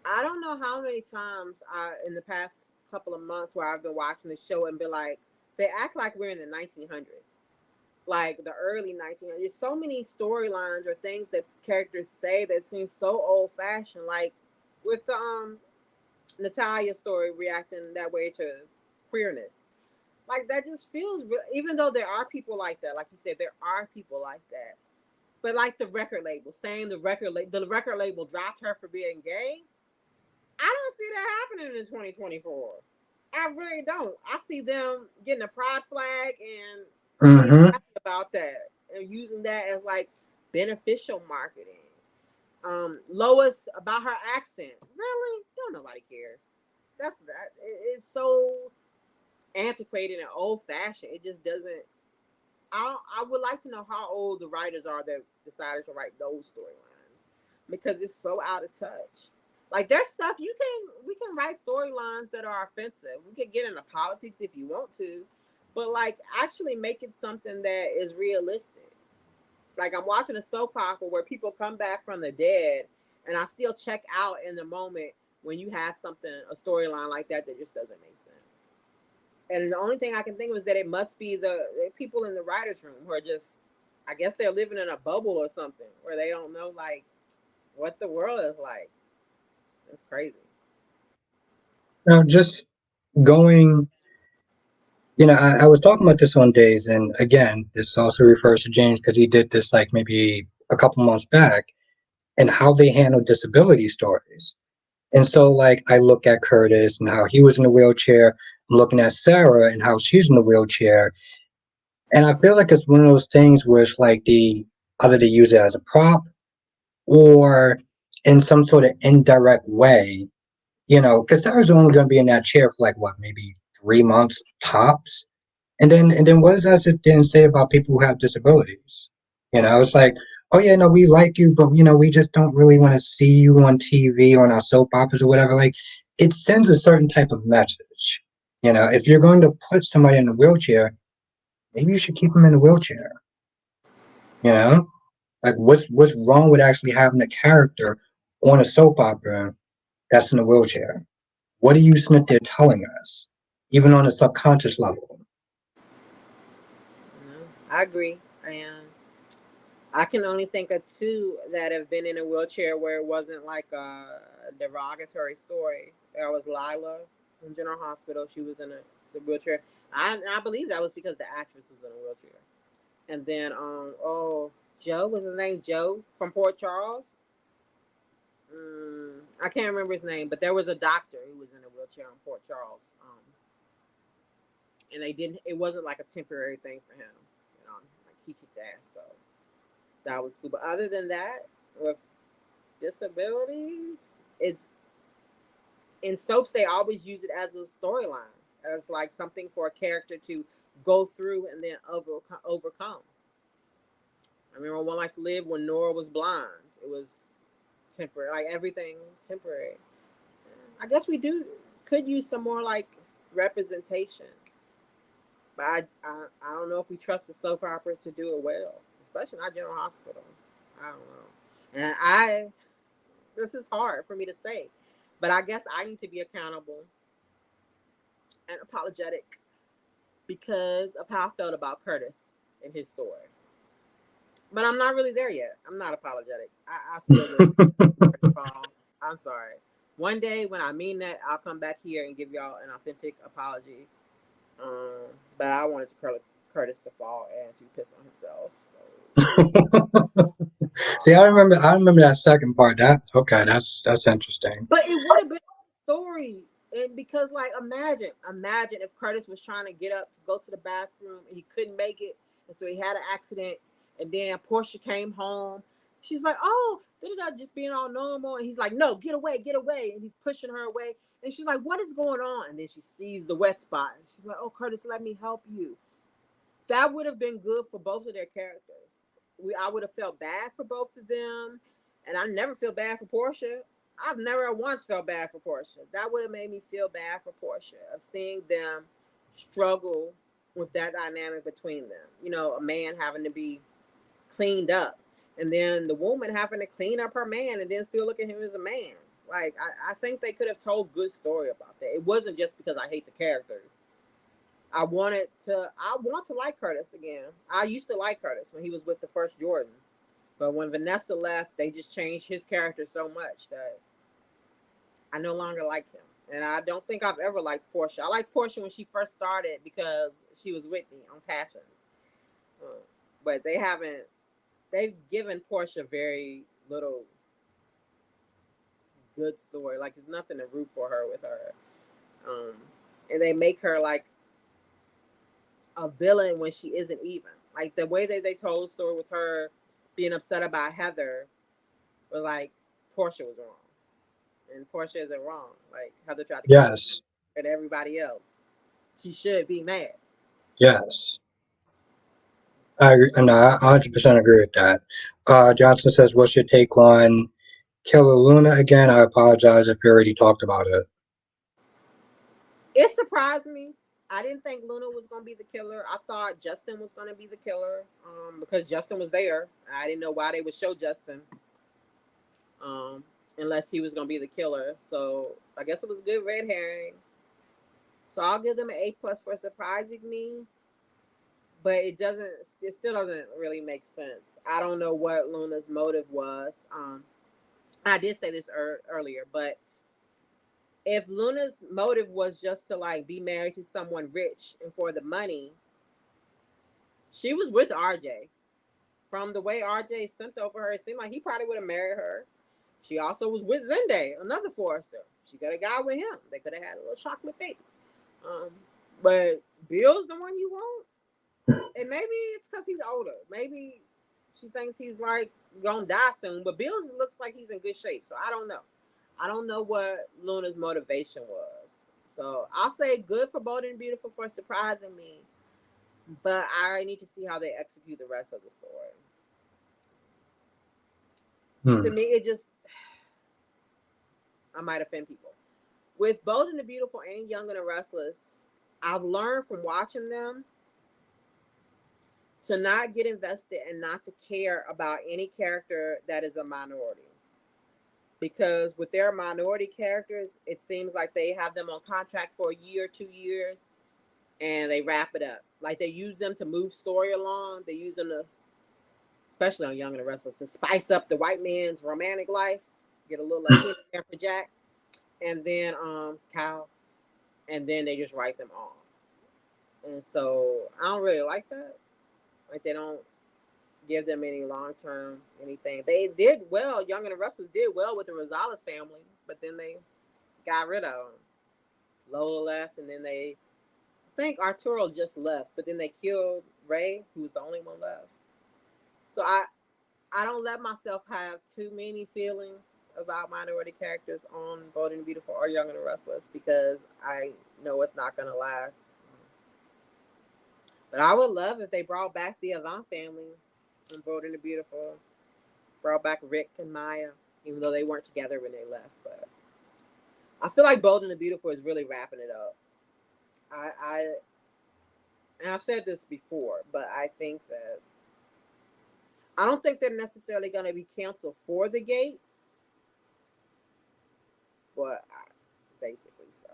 I don't know how many times in the past couple of months where I've been watching the show and be like, they act like we're in the 1900s, like the early 1900s. So many storylines or things that characters say that seem so old fashioned, like with the Natalia story reacting that way to queerness. Like that just feels, even though there are people like that, like you said, there are people like that. But like the record label saying the record label dropped her for being gay, I don't see that happening in 2024. I really don't. I see them getting a pride flag and being Mm-hmm. happy about that and using that as like beneficial marketing. Lois about her accent. Really? Don't nobody care. That's that. It's so antiquated and old fashioned. It just doesn't. I would like to know how old the writers are that decided to write those storylines because it's so out of touch. Like there's stuff we can write storylines that are offensive. We can get into politics if you want to, but like actually make it something that is realistic. Like I'm watching a soap opera where people come back from the dead, and I still check out in the moment when you have something a storyline like that that just doesn't make sense. And the only thing I can think of is that it must be the people in the writers' room who are just, I guess they're living in a bubble or something where they don't know like what the world is like. It's crazy. Now, just going, I was talking about this on Days, and again, this also refers to James because he did this like maybe a couple months back, and how they handle disability stories. And so, like, I look at Curtis and how he was in a wheelchair. I'm looking at Sarah and how she's in a wheelchair. And I feel like it's one of those things where it's like either they use it as a prop or in some sort of indirect way, because Sarah's only going to be in that chair for like what, maybe 3 months tops. And then what does that sit there and say about people who have disabilities? It's like, oh yeah, no, we like you, but we just don't really want to see you on TV or on our soap operas or whatever. Like, it sends a certain type of message. If you're going to put somebody in a wheelchair, maybe you should keep them in a wheelchair. You know, like what's wrong with actually having a character on a soap opera that's in a wheelchair? What are you sitting there telling us, even on a subconscious level? No, I agree. And I can only think of two that have been in a wheelchair where it wasn't like a derogatory story. There was Lila in General Hospital. She was in the wheelchair. I believe that was because the actress was in a wheelchair. And then Joe was his name, Joe from Port Charles. I can't remember his name, but there was a doctor who was in a wheelchair in Port Charles. And they didn't. It wasn't like a temporary thing for him. Like he kicked ass. So that was cool. But other than that, with disabilities, it's in soaps they always use it as a storyline, as like something for a character to go through and then overcome. I remember One Life to Live when Nora was blind. It was temporary. Like everything was temporary. I guess we do could use some more like representation. But I don't know if we trust the soap opera to do it well, especially not General Hospital. I don't know. And this is hard for me to say, but I guess I need to be accountable and apologetic because of how I felt about Curtis and his story. But I'm not really there yet. I'm not apologetic. I still do. I'm sorry. One day when I mean that, I'll come back here and give y'all an authentic apology. But I wanted Curtis to fall and to piss on himself. So. See, I remember that second part. That okay, that's interesting. But it would have been a story. And because like imagine if Curtis was trying to get up to go to the bathroom and he couldn't make it, and so he had an accident, and then Portia came home. She's like, oh, just being all normal. And he's like, no, get away, get away. And he's pushing her away. And she's like, what is going on? And then she sees the wet spot. And she's like, oh, Curtis, let me help you. That would have been good for both of their characters. I would have felt bad for both of them. And I never feel bad for Portia. I've never once felt bad for Portia. That would have made me feel bad for Portia of seeing them struggle with that dynamic between them. You know, a man having to be cleaned up, and then the woman having to clean up her man, and then still look at him as a man. Like I think they could have told good story about that. It wasn't just because I hate the characters. I want to like Curtis again. I used to like Curtis when he was with the first Jordan. But when Vanessa left, they just changed his character so much that I no longer like him. And I don't think I've ever liked Portia. I liked Portia when she first started because she was with me on Passions. But they've given Portia very little good story. Like, there's nothing to root for her with her. And they make her like a villain when she isn't even. Like, the way that they told the story with her being upset about Heather was like, Portia was wrong. And Portia isn't wrong. Like, Heather tried to kill her Yes, and everybody else. She should be mad. yes. And I 100% agree with that. Johnson says, what's your take on Killer Luna again? I apologize if you already talked about it. It surprised me. I didn't think Luna was going to be the killer. I thought Justin was going to be the killer because Justin was there. I didn't know why they would show Justin unless he was going to be the killer. So I guess it was a good red herring. So I'll give them an A+ for surprising me. But it still doesn't really make sense. I don't know what Luna's motive was. I did say this earlier, but if Luna's motive was just to like be married to someone rich and for the money, she was with RJ. From the way RJ sent over her, it seemed like he probably would have married her. She also was with Zende, another Forrester. She could have got with him. They could have had a little chocolate baby. But Bill's the one you want? And maybe it's because he's older. Maybe she thinks he's like gonna die soon. But Bill looks like he's in good shape. So I don't know. I don't know what Luna's motivation was. So I'll say good for Bold and Beautiful for surprising me. But I need to see how they execute the rest of the story. To me, it just I might offend people. With Bold and the Beautiful and Young and the Restless, I've learned from watching them to not get invested and not to care about any character that is a minority. Because with their minority characters, it seems like they have them on contract for a year, 2 years, and they wrap it up. Like they use them to move story along. They use them to, especially on Young and the Restless, to spice up the white man's romantic life, get a little Latino there for Jack, and then Kyle, and then they just write them off. And so I don't really like that. Like they don't give them any long-term anything. They did well. Young and the Restless did well with the Rosales family, but then they got rid of them. Lola left, and then I think Arturo just left, but then they killed Ray, who was the only one left. So I don't let myself have too many feelings about minority characters on Bold and Beautiful or Young and the Restless because I know it's not going to last. But I would love if they brought back the Avant family from Bold and the Beautiful. Brought back Rick and Maya, even though they weren't together when they left. But I feel like Bold and the Beautiful is really wrapping it up. And I've said this before, but I think that I don't think they're necessarily going to be canceled for the gates, but basically so.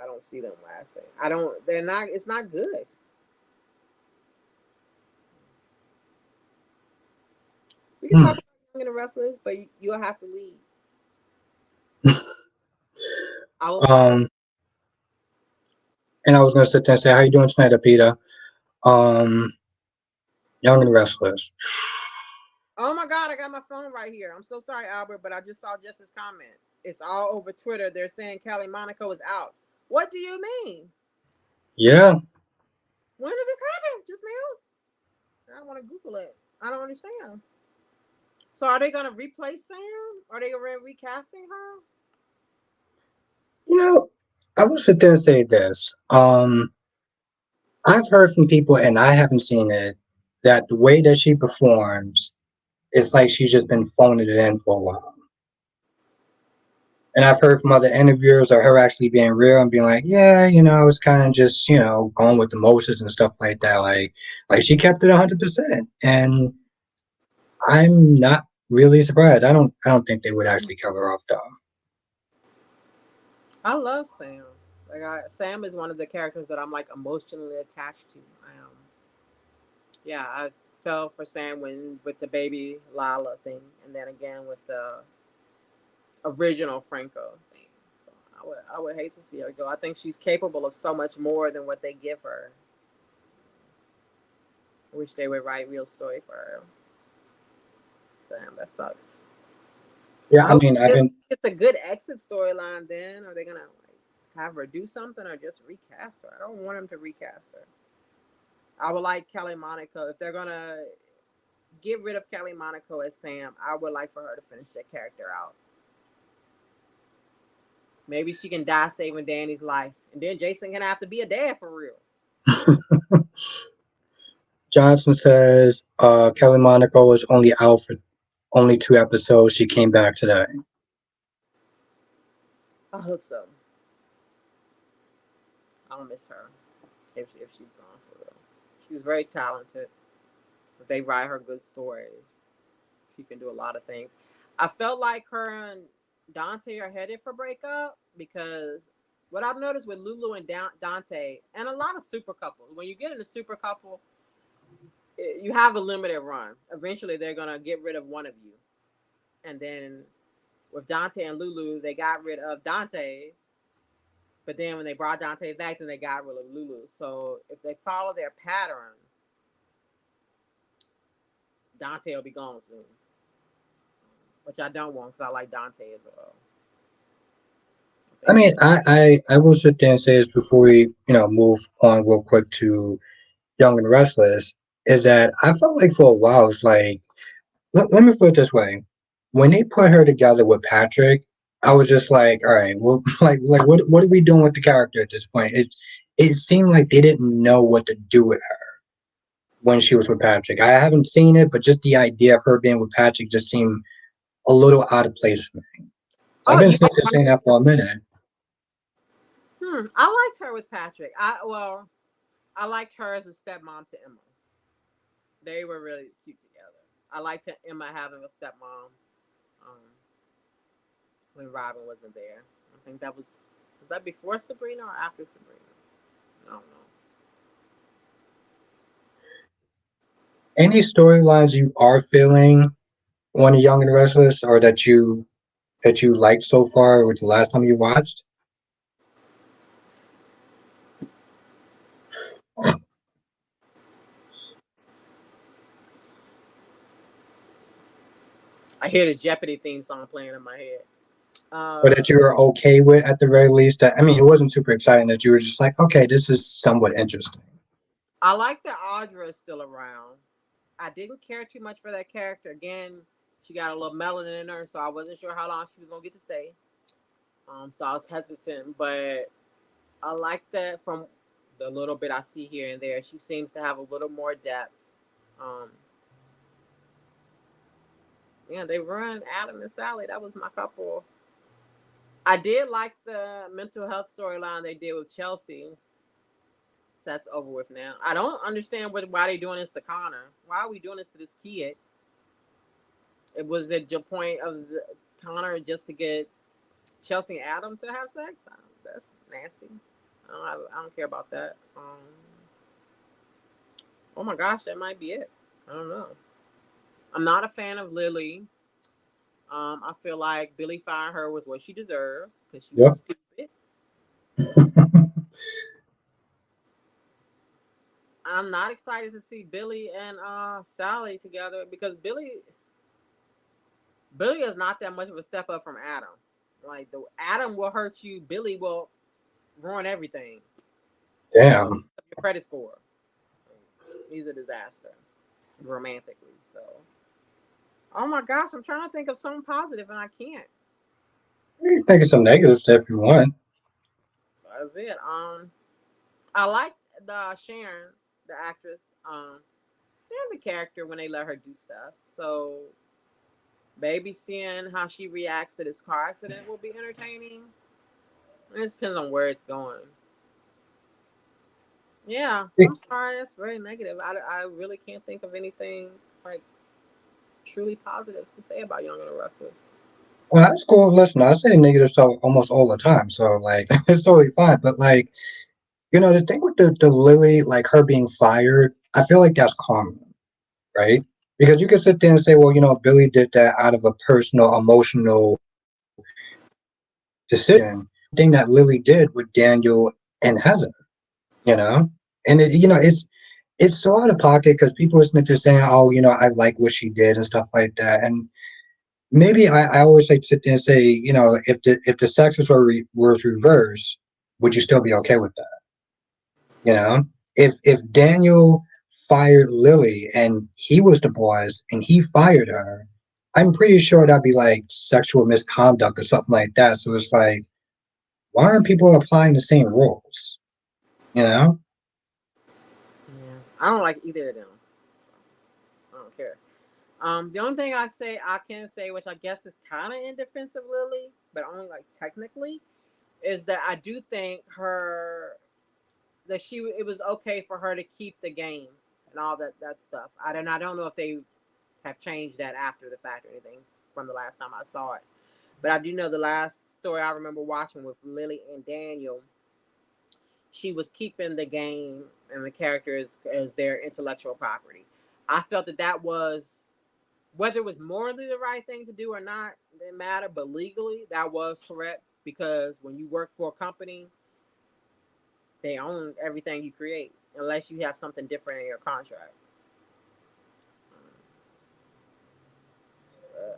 I don't see them lasting. I don't. They're not. It's not good. We can Hmm. talk about Young and the Restless, but you'll have to leave. I will. Um, and I was gonna sit there and say, "How you doing tonight, Peter?" Um, Young and Restless. Oh my God! I got my phone right here. I'm so sorry, Albert, but I just saw Jess's comment. It's all over Twitter. They're saying Callie Monaco is out. What do you mean? Yeah, When did this happen? Just now? I want to Google it. I don't understand. So are they gonna replace Sam? Are they recasting her? you know, I will sit there and say this. I've heard from people, and I haven't seen it, that the way that she performs, it's like she's just been phoning it in for a while. And I've heard from other interviewers of her actually being real and being like, yeah, I was kind of just, going with the motions and stuff like that. Like she kept it 100%, and I'm not really surprised. I don't think they would actually kill her off though. I love Sam. Sam is one of the characters that I'm like emotionally attached to. Yeah, I fell for Sam when with the baby Lala thing, and then again with the original Franco thing. So I would hate to see her go. I think she's capable of so much more than what they give her. I wish they would write real story for her. Damn, that sucks. Yeah, I I hope mean, I've been. it's a good exit storyline. Then are they gonna like have her do something or just recast her? I don't want them to recast her. I would like Kelly Monaco if they're gonna get rid of Kelly Monaco as Sam. I would like for her to finish that character out. Maybe she can die saving Danny's life, and then Jason can have to be a dad for real. Johnson says Kelly Monaco was only out for only 2 episodes. She came back today. I hope so. I'll miss her if she's gone for real. She's very talented. If they write her good stories, she can do a lot of things. I felt like her and Dante are headed for breakup because what I've noticed with Lulu and Dante and a lot of super couples, when you get in a super couple, you have a limited run. Eventually, they're gonna get rid of one of you, and then with Dante and Lulu, they got rid of Dante, but then when they brought Dante back, then they got rid of Lulu. So if they follow their pattern, Dante will be gone soon, which I don't want because I like Dante as well. I I think mean, he's I will sit there and say this before we move on real quick to Young and Restless. Is that I felt like for a while it's like let me put it this way: when they put her together with Patrick, I was just like, all right, well, like what are we doing with the character at this point? It seemed like they didn't know what to do with her when she was with Patrick. I haven't seen it, but just the idea of her being with Patrick just seemed a little out of place for me. So I've oh, been you sitting there saying that for a minute. I liked her with Patrick. I liked her as a stepmom to Emma. They were really cute together. I liked Emma having a stepmom um, when Robin wasn't there. I think that was that before Sabrina or after Sabrina? I don't know. Any storylines you are feeling on Young and Restless, or that you liked so far with the last time you watched? I hear the Jeopardy theme song playing in my head. Or that you were okay with at the very least? That I mean, it wasn't super exciting. That you were just like, okay, this is somewhat interesting. I like that Audra is still around. I didn't care too much for that character. Again, she got a little melanin in her, so I wasn't sure how long she was gonna get to stay. So I was hesitant, but I like that from the little bit I see here and there. She seems to have a little more depth. Um, yeah, they run Adam and Sally. That was my couple. I did like the mental health storyline they did with Chelsea. That's over with now. I don't understand why they doing this to Connor. Why are we doing this to this kid? It was at your point of Connor just to get Chelsea and Adam to have sex. That's nasty. I don't care about that. Oh my gosh, that might be it. I don't know. I'm not a fan of Lily. I feel like Billy firing her was what she deserves because she was Yep. stupid. I'm not excited to see Billy and Sally together because Billy is not that much of a step up from Adam. Like the Adam will hurt you, Billy will ruin everything. Damn. Your credit score. He's a disaster romantically. So, oh my gosh, I'm trying to think of something positive and I can't. You can think of some negatives if you want. That's it. I like the Sharon, the actress, and the character when they let her do stuff. So maybe seeing how she reacts to this car accident will be entertaining. It just depends on where it's going. Yeah, I'm sorry, that's very negative. I really can't think of anything like truly positive to say about Young and the Restless. Well, that's cool. Listen, I say negative stuff almost all the time, so like it's totally fine. But like, the thing with the Lily, like her being fired, I feel like that's common, right? Because you can sit there and say, well, Billy did that out of a personal, emotional decision. Thing that Lily did with Daniel and Heather, you know, and it's so out of pocket because people listening to saying, oh, I like what she did and stuff like that, and maybe I always like to sit there and say, if the sexes was reversed, would you still be okay with that? If Daniel fired Lily and he was the boss and he fired her, I'm pretty sure that'd be like sexual misconduct or something like that. So it's like, why aren't people applying the same rules? You know? Yeah, I don't like either of them. So I don't care. The only thing I can say, which I guess is kind of in defense of Lily, but only like technically, is that I do think it was okay for her to keep the game and all that stuff. I don't know if they have changed that after the fact or anything from the last time I saw it. But I do know the last story I remember watching with Lily and Daniel, she was keeping the game and the characters as their intellectual property. I felt that was, whether it was morally the right thing to do or not, didn't matter, but legally that was correct because when you work for a company, they own everything you create unless you have something different in your contract.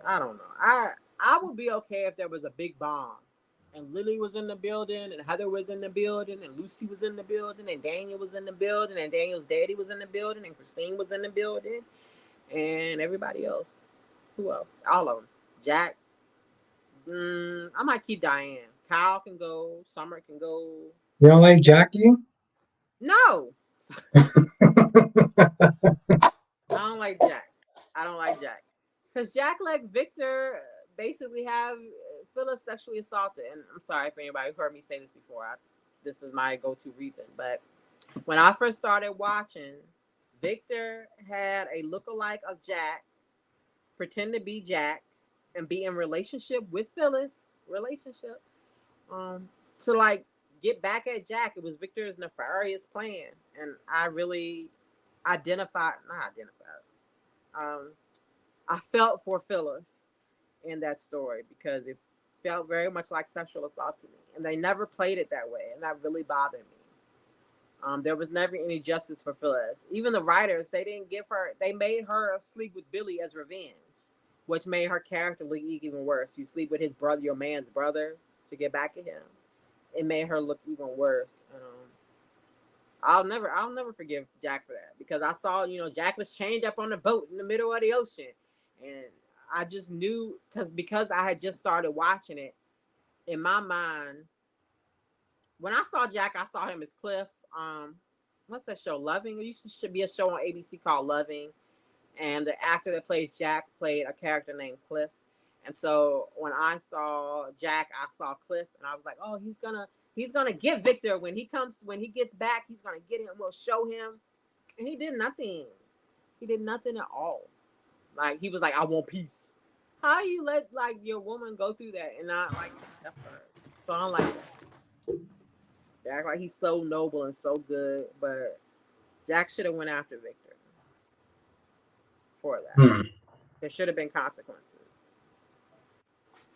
I don't know. I would be okay if there was a big bomb and Lily was in the building and Heather was in the building and Lucy was in the building and Daniel was in the building and Daniel's daddy was in the building and Christine was in the building and everybody else. Who else? All of them. Jack. I might keep Diane. Kyle can go. Summer can go. You don't like Jackie? No, I don't like Jack. I don't like Jack because Jack let Victor basically have Phyllis sexually assaulted. And I'm sorry for anybody who heard me say this before. This is my go-to reason. But when I first started watching, Victor had a look-alike of Jack, pretend to be Jack, and be in relationship with Phyllis. Relationship. To like get back at Jack. It was Victor's nefarious plan, and I really not identified. Um, I felt for Phyllis in that story because it felt very much like sexual assault to me, and they never played it that way, and that really bothered me. There was never any justice for Phyllis. Even the writers, they didn't give her. They made her sleep with Billy as revenge, which made her character look even worse. You sleep with his brother, your man's brother, to get back at him. It made her look even worse. I'll never forgive Jack for that because I saw, Jack was chained up on a boat in the middle of the ocean, and I just knew because I had just started watching it. In my mind, when I saw Jack, I saw him as Cliff. What's that show? Loving. It used to be a show on ABC called Loving, and the actor that plays Jack played a character named Cliff. And so when I saw Jack, I saw Cliff, and I was like, oh, he's gonna get Victor when he gets back. He's gonna get him. We'll show him, and he did nothing. He did nothing at all. Like he was like, I want peace. How you let like your woman go through that and not like stand up for her? So I don't like that. They act like he's so noble and so good, but Jack should have went after Victor for that. Hmm. There should have been consequences.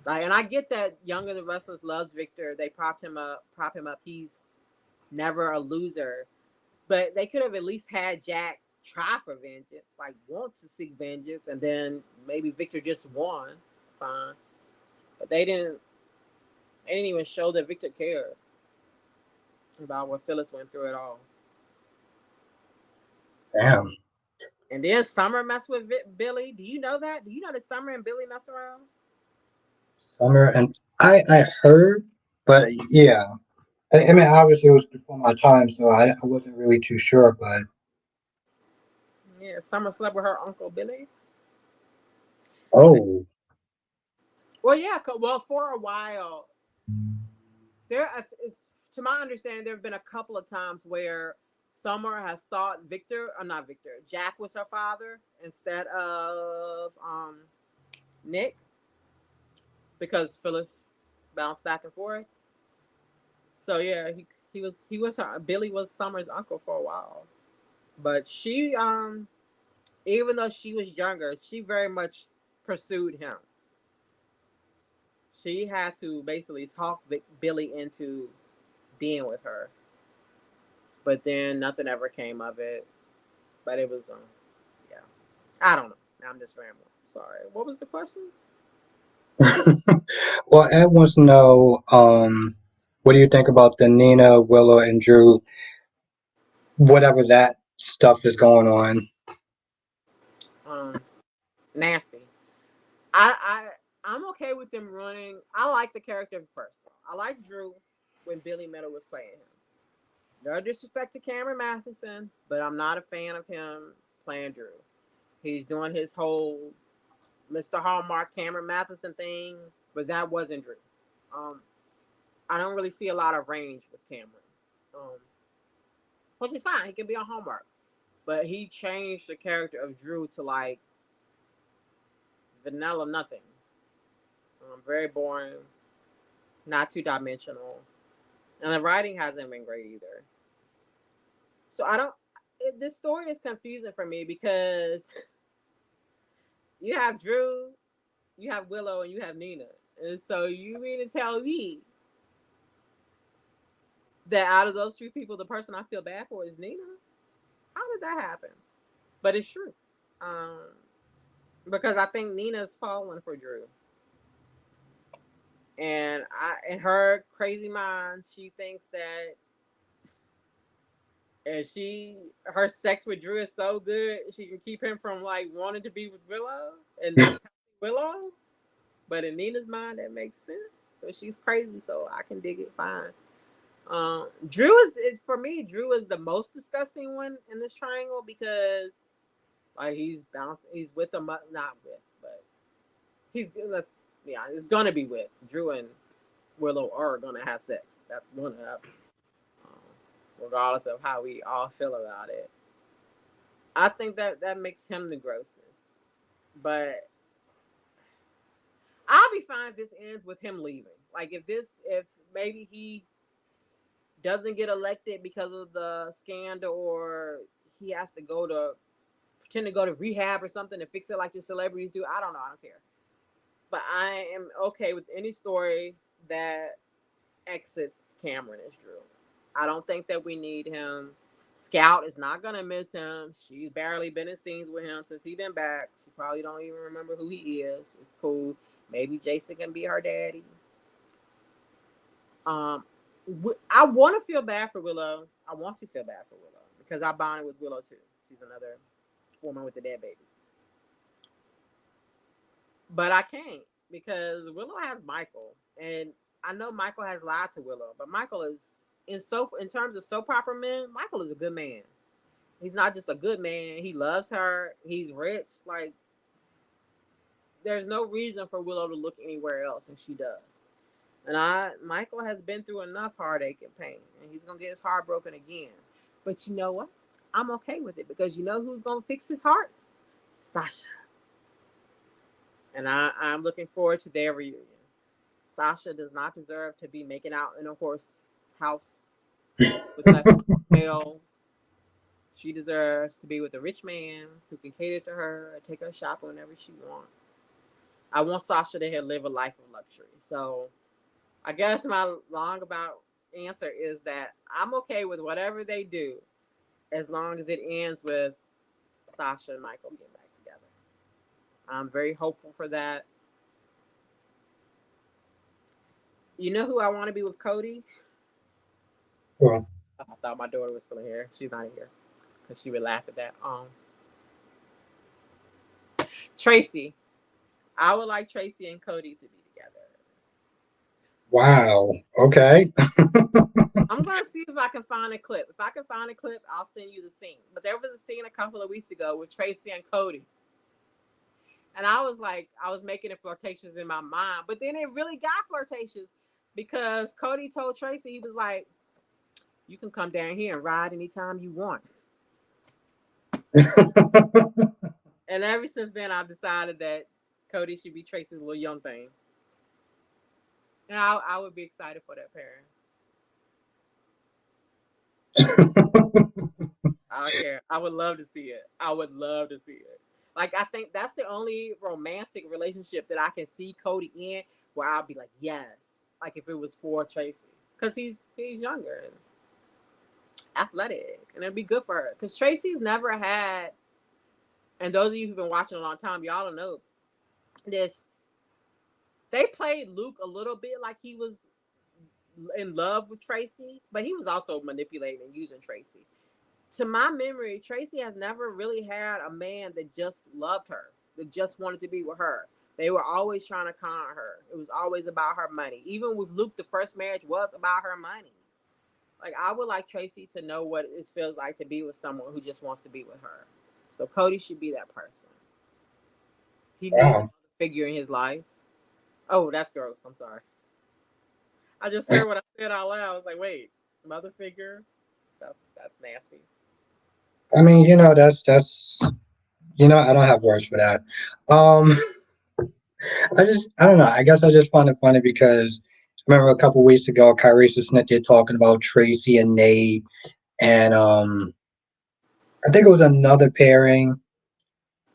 Like, and I get that Young and the Restless loves Victor. They propped him up, prop him up. He's never a loser. But they could have at least had Jack try for vengeance, like want to seek vengeance, and then maybe Victor just won. Fine. But they didn't. They didn't even show that Victor cared about what Phyllis went through at all. Damn. And then Summer messed with Billy. Do you know that? Do you know that Summer and Billy mess around? Summer and I heard, but yeah. I mean, obviously it was before my time, so I wasn't really too sure. But Yeah, Summer slept with her uncle Billy. oh, Well, yeah. Well, for a while, there is, to my understanding, there have been a couple of times where Summer has thought Victor, or not Victor, Jack was her father instead of Nick, because Phyllis bounced back and forth. So yeah, he was her, Billy was Summer's uncle for a while, but she even though she was younger, she very much pursued him. She had to basically talk Billy into being with her, but then nothing ever came of it. But it was yeah, I don't know. I'm just rambling. Sorry. What was the question? well, Ed wants to know, what do you think about the Nina, Willow, and Drew, whatever that stuff is going on? Um, Nasty. I I'm okay with them running. I like the character first. I like Drew when Billy Miller was playing him. No disrespect to Cameron Matheson, but I'm not a fan of him playing Drew. He's doing his whole Mr. Hallmark Cameron Matheson thing, but that wasn't Drew. Um, I don't really see a lot of range with Cameron, um, which is fine. He can be on Hallmark, but he changed the character of Drew to like vanilla nothing. Very boring, not two dimensional, and the writing hasn't been great either. So I don't. This story is confusing for me because you have Drew, you have Willow, and you have Nina, and so you mean to tell me that out of those three people, the person I feel bad for is Nina? How did that happen? But it's true, um, because I think Nina's falling for Drew, and in her crazy mind, she thinks that and her sex with Drew is so good she can keep him from like wanting to be with Willow, and that's Willow. But in Nina's mind, that makes sense. But she's crazy, so I can dig it fine. Drew is for me. Drew is the most disgusting one in this triangle because like he's bouncing. He's with them, not with, but he's let's yeah, it's gonna be with Drew and Willow are gonna have sex. That's gonna happen, regardless of how we all feel about it. I think that makes him the grossest. But I'll be fine if this ends with him leaving. Like if maybe he doesn't get elected because of the scandal, or he has to pretend to go to rehab or something to fix it like the celebrities do. I don't know. I don't care. But I am okay with any story that exits Cameron as Drew. I don't think that we need him. Scout is not gonna miss him. She's barely been in scenes with him since he been back. She probably don't even remember who he is. It's cool. Maybe Jason can be her daddy. Um, I want to feel bad for Willow. I want to feel bad for Willow because I bonded with Willow too. She's another woman with a dead baby. But I can't because Willow has Michael, and I know Michael has lied to Willow, but Michael is in terms of soap opera men. Michael is a good man. He's not just a good man. He loves her. He's rich. Like there's no reason for Willow to look anywhere else, and she does. And Michael has been through enough heartache and pain, and he's gonna get his heart broken again. But you know what? I'm okay with it because you know who's gonna fix his heart? Sasha. And I'm looking forward to their reunion. Sasha does not deserve to be making out in a horse house with nothing to smell. She deserves to be with a rich man who can cater to her and take her shopping whenever she wants. I want Sasha to live a life of luxury. So I guess my long about answer is that I'm okay with whatever they do as long as it ends with Sasha and Michael getting back together. I'm very hopeful for that. You know who I want to be with Cody? Well, I thought my daughter was still here. She's not here because she would laugh at that. Tracy. I would like Tracy and Cody to be together. wow. Okay. I'm gonna see if I can find a clip. If I can find a clip, I'll send you the scene. But there was a scene a couple of weeks ago with Tracy and Cody. And I was like, I was making it flirtatious in my mind, but then it really got flirtatious because Cody told Tracy, he was like, you can come down here and ride anytime you want. And ever since then, I've decided that Cody should be Tracy's little young thing. And I would be excited for that pairing. I don't care. I would love to see it. I would love to see it. Like, I think that's the only romantic relationship that I can see Cody in where I'll be like, yes. Like if it was for Tracy. Because he's younger and athletic. And it'd be good for her. Because Tracy's never had, and those of you who've been watching a long time, y'all don't know this. They played Luke a little bit like he was in love with Tracy, but he was also manipulating and using Tracy. To my memory, Tracy has never really had a man that just loved her, that just wanted to be with her. They were always trying to con her. It was always about her money. Even with Luke, the first marriage was about her money. Like, I would like Tracy to know what it feels like to be with someone who just wants to be with her. So Cody should be that person. He needs Wow. another figure in his life. Oh, that's gross. I'm sorry. I just heard what I said out loud. I was like, wait, mother figure? That's nasty. I mean, that's I don't have words for that. Um, I don't know. I guess I just find it funny because I remember a couple weeks ago, Kyrie Smith did talking about Tracy and Nate, and I think it was another pairing.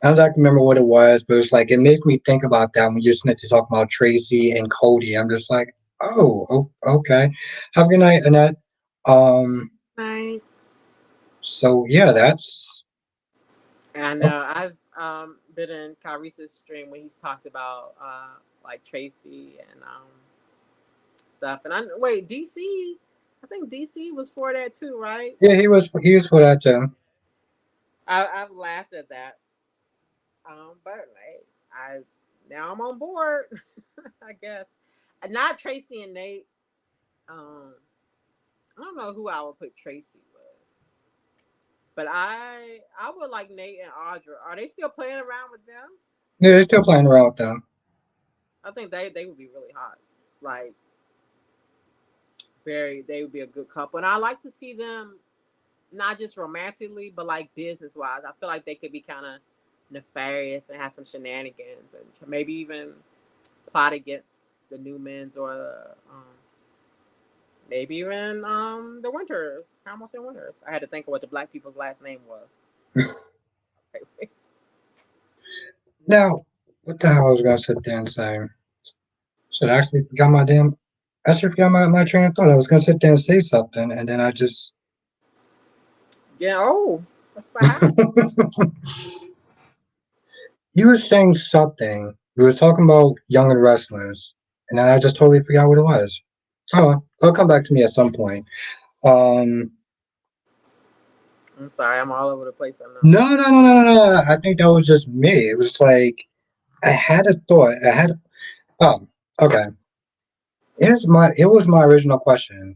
I don't exactly remember what it was, but it's like it makes me think about that when you're sitting there talking about Tracy and Cody. I'm just like, okay. Have a good night, Annette. Um, Right. so yeah, that's And I've been in Kyrese's stream when he's talked about like Tracy and stuff. And I wait, DC. I think DC was for that too, right? yeah. He was for that too. I've laughed at that. But like, I now I'm on board. I guess. Not Tracy and Nate. Um, I don't know who I would put Tracy with, but I would like Nate and Audra. Are they still playing around with them? Yeah, they're still playing around with them. I think they would be really hot. Like they would be a good couple, and I like to see them not just romantically, but like business wise. I feel like they could be kind of nefarious and have some shenanigans, and maybe even plot against the Newmans or maybe even the Winters. How much the Winters? I had to think of what the black people's last name was. Now, what the hell I was gonna sit there and say? Should I actually forgot my damn. I should forgot my train of thought. I was gonna sit there and say something, and then I just. Yeah. Oh, that's what happened. You were saying something. We were talking about young and restless, and then I just totally forgot what it was. Oh, it'll come back to me at some point. Um, I'm sorry. I'm all over the place. I know. no. I think that was just me. It was like I had a thought. Oh, okay. It was my original question.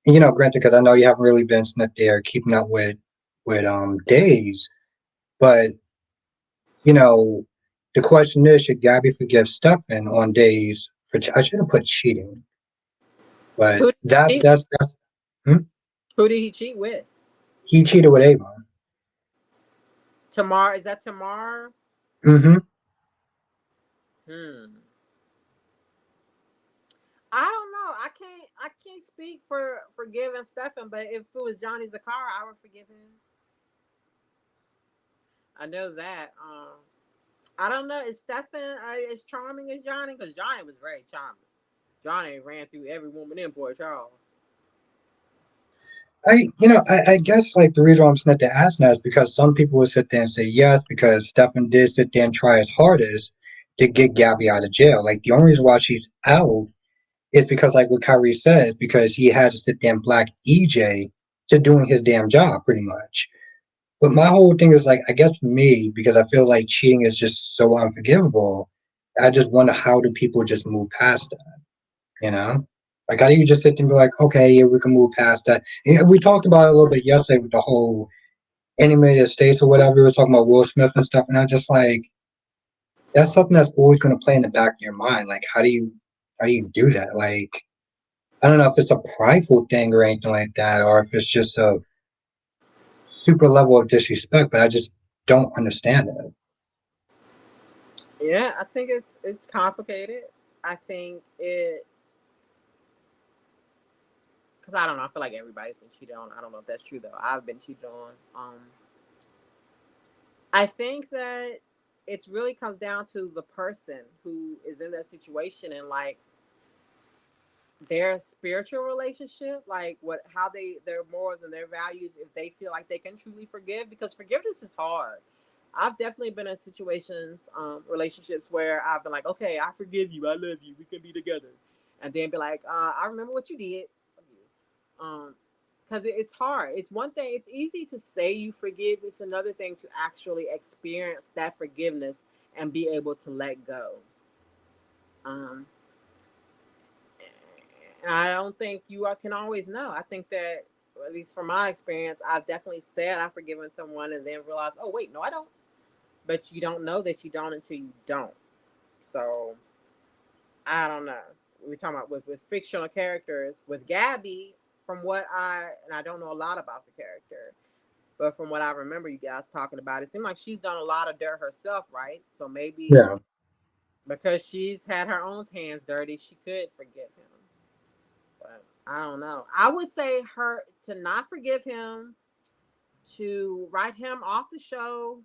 Granted, because I know you haven't really been sitting there keeping up with days, but you know, The question is, should Gabby forgive Stefan on days for? I should have put cheating, but Who did he cheat? that's. Hmm? Who did he cheat with? He cheated with Ava. Tamar, is that Tamar? Mm-hmm. Hmm. I don't know. I can't speak for forgiving Stefan, but if it was Johnny Zakara, I would forgive him. I know that. I don't know. Is Stefan as charming as Johnny? Because Johnny was very charming. Johnny ran through every woman in Port Charles. I guess like the reason why I'm sitting there asking that is because some people would sit there and say yes because Stefan did sit there and try his hardest to get Gabby out of jail. Like the only reason why she's out is because, like what Kyrie says, because he had to sit there and black EJ to doing his damn job, pretty much. But my whole thing is like, I guess for me, because I feel like cheating is just so unforgivable. I just wonder how do people just move past that, you know? Like, how do you just sit there and be like, okay, yeah, we can move past that? And we talked about it a little bit yesterday with the whole animated states or whatever. We were talking about Will Smith and stuff, and I just like, that's something that's always going to play in the back of your mind. Like, how do you do that? Like, I don't know if it's a prideful thing or anything like that, or if it's just a super level of disrespect, but I just don't understand it. Yeah, I think it's complicated. I think it because I don't know. I feel like everybody's been cheated on. I don't know if that's true though. I've been cheated on. I think that it really comes down to the person who is in that situation and like their spiritual relationship, like what how they their morals and their values, if they feel like they can truly forgive, because forgiveness is hard. I've definitely been in situations, relationships where I've been like, okay, I forgive you, I love you, we can be together, and then be like, I remember what you did, because it's hard. It's one thing. It's easy to say you forgive. It's another thing to actually experience that forgiveness and be able to let go. Um, and I don't think can always know. I think that, at least from my experience, I've definitely said I've forgiven someone and then realized, oh wait, no, I don't. But you don't know that you don't until you don't. So I don't know. We're talking about with fictional characters. With Gabby, from what and I don't know a lot about the character, but from what I remember you guys talking about, it seemed like she's done a lot of dirt herself, right? So maybe Yeah. because she's had her own hands dirty, she could forgive him. But I don't know. I would say her to not forgive him, to write him off the show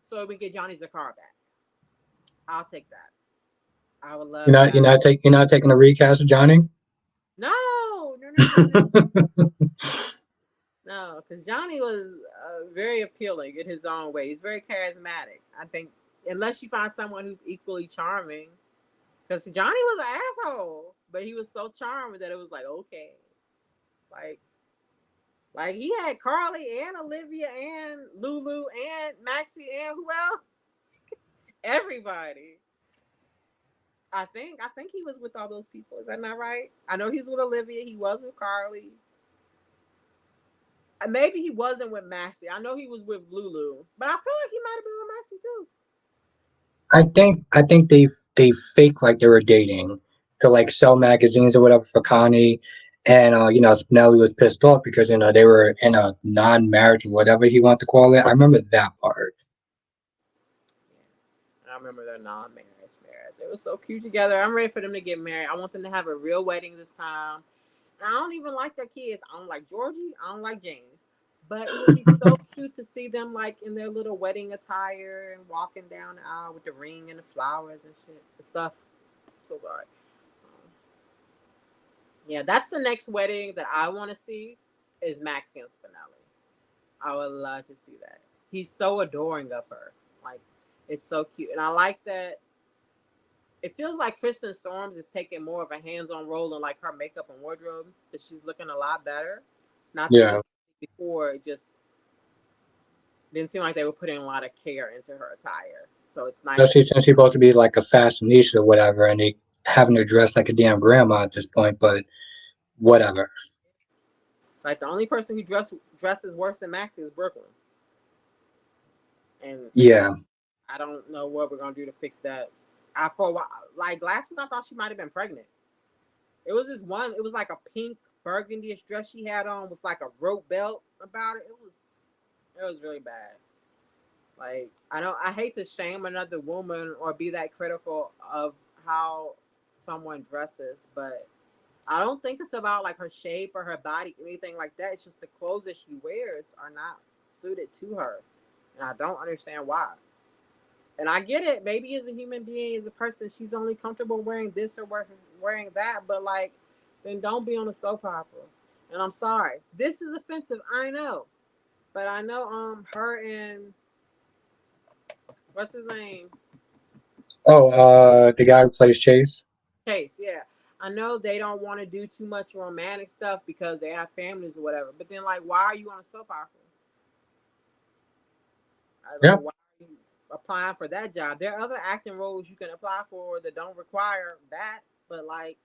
so we get Johnny Zakar back. I'll take that. I would love that. You're not taking a recast of Johnny. No, no, no, no, no. No, because Johnny was very appealing in his own way. He's very charismatic. I think unless you find someone who's equally charming, because Johnny was an asshole, but he was so charming that it was like okay, like he had Carly and Olivia and Lulu and Maxie and who else? Everybody. I think he was with all those people. Is that not right? I know he's with Olivia. He was with Carly. Maybe he wasn't with Maxie. I know he was with Lulu, but I feel like he might have been with Maxie too. I think they fake like they were dating to like sell magazines or whatever for Connie. And Spinelli was pissed off because they were in a non-marriage or whatever he wanted to call it. I remember that part. Yeah. I remember their non-marriage marriage. It was so cute together. I'm ready for them to get married. I want them to have a real wedding this time. And I don't even like their kids. I don't like Georgie. I don't like James. But it would be so cute to see them like in their little wedding attire and walking down the aisle with the ring and the flowers and shit. The stuff. So sorry. Um, yeah, that's the next wedding that I want to see is Maxie and Spinelli. I would love to see that. He's so adoring of her. Like, it's so cute. And I like that it feels like Kristen Storms is taking more of a hands-on role in like her makeup and wardrobe. That she's looking a lot better. Not that she Yeah, was before. It just didn't seem like they were putting a lot of care into her attire. So it's nice to especially since she's supposed to be like a fashionista or whatever, and they having her dressed like a damn grandma at this point. But whatever. like the only person who dresses worse than Maxie is Brooklyn. And Yeah, I don't know what we're gonna do to fix that. I for a while, like last week, I thought she might have been pregnant. It was this one. It was like a pink burgundy dress she had on with like a rope belt about it. It was really bad. Like I don't. I hate to shame another woman or be that critical of how someone dresses, but I don't think it's about like her shape or her body, anything like that. It's just the clothes that she wears are not suited to her, and I don't understand why. And I get it. Maybe as a human being, as a person, she's only comfortable wearing this or wearing that. But like, then don't be on a soap opera. And I'm sorry, this is offensive. I know, but I know her and what's his name, Oh, the guy who plays Chase. Chase. Yeah, I know they don't want to do too much romantic stuff because they have families or whatever. But then like, why are you on a soap opera? Yeah, Like, why are you applying for that job? There are other acting roles you can apply for that don't require that. But like,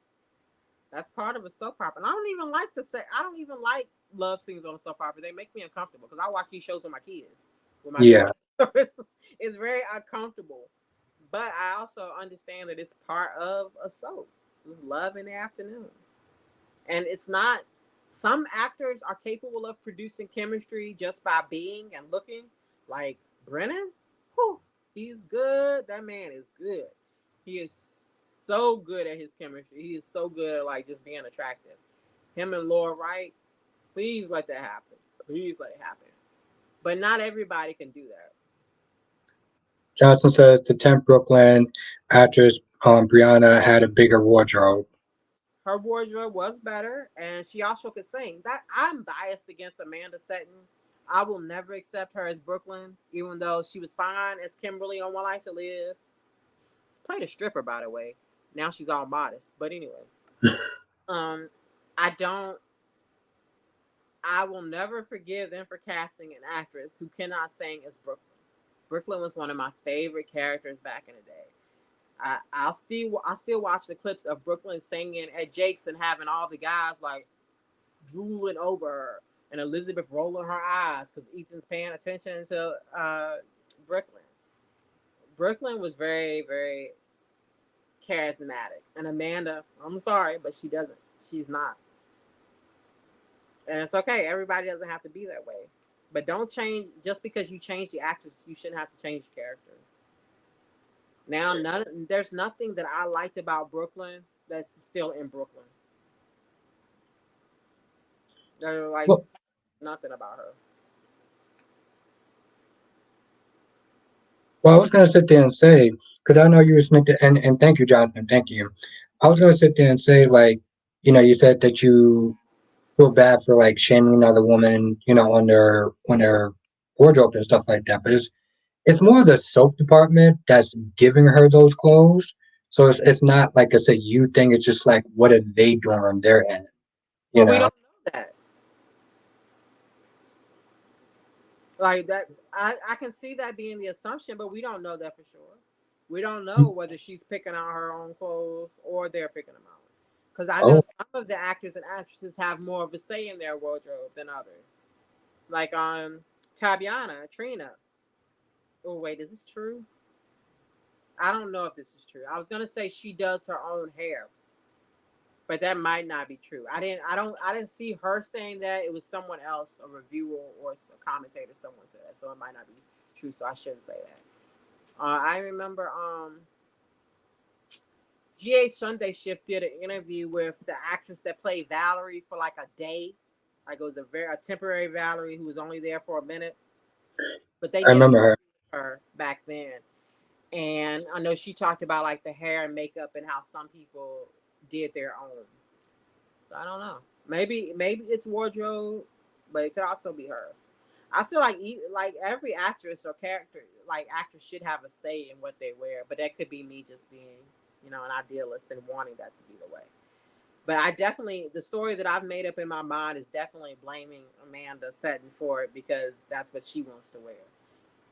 that's part of a soap opera. And I don't even like to say I don't even like love scenes on a soap opera. They make me uncomfortable because I watch these shows with my kids, with my yeah. daughter. It's very uncomfortable. But I also understand that it's part of a soap. It's love in the afternoon. And it's not some actors are capable of producing chemistry just by being and looking. Like Brennan, whew, he's good. That man is good. He is so good at his chemistry. He is so good at like just being attractive. Him and Laura Wright, please let that happen. Please let it happen. But not everybody can do that. Johnson says the 10th Brooklyn actress Brianna had a bigger wardrobe. Her wardrobe was better, and she also could sing. That I'm biased against Amanda Setton. I will never accept her as Brooklyn, even though she was fine as Kimberly on One Life to Live. Played a stripper, by the way. Now she's all modest. But anyway, um, I don't. I will never forgive them for casting an actress who cannot sing as Brooklyn. Brooklyn was one of my favorite characters back in the day. I still watch the clips of Brooklyn singing at Jake's and having all the guys like drooling over her and Elizabeth rolling her eyes because Ethan's paying attention to Brooklyn. Brooklyn was very, very charismatic. And Amanda, I'm sorry, but she doesn't. She's not. And it's okay. Everybody doesn't have to be that way. But don't change just because you change the actress, you shouldn't have to change the character. Now, there's nothing that I liked about Brooklyn that's still in Brooklyn. There's like Well, nothing about her. well, I was gonna sit there and say because I know you were and thank you, Jonathan, thank you. I was gonna sit there and say like, you said that you feel bad for like shaming another woman, on their wardrobe and stuff like that, but it's more the soap department that's giving her those clothes. So it's not like it's a you thing. It's just like what are they doing on their end? You Well, we know? don't know that. Like that, I can see that being the assumption, but we don't know that for sure. We don't know whether she's picking out her own clothes or they're picking them out. Because I know Oh, some of the actors and actresses have more of a say in their wardrobe than others. Like Tabiana, Trina. Oh wait, is this true? I don't know if this is true. I was gonna say she does her own hair, but that might not be true. I didn't see her saying that. It was someone else, a reviewer or a commentator. Someone said that, so it might not be true. So I shouldn't say that. I remember GH Sunday Shift did an interview with the actress that played Valerie for like a day. Like it was a temporary Valerie who was only there for a minute, but they I did an remember interview her. with her back then, and I know she talked about like the hair and makeup and how some people did their own. So I don't know. Maybe it's wardrobe, but it could also be her. I feel like every actress or character like actress should have a say in what they wear, but that could be me just being an idealist and wanting that to be the way. But I definitely the story that I've made up in my mind is definitely blaming Amanda Setton for it because that's what she wants to wear.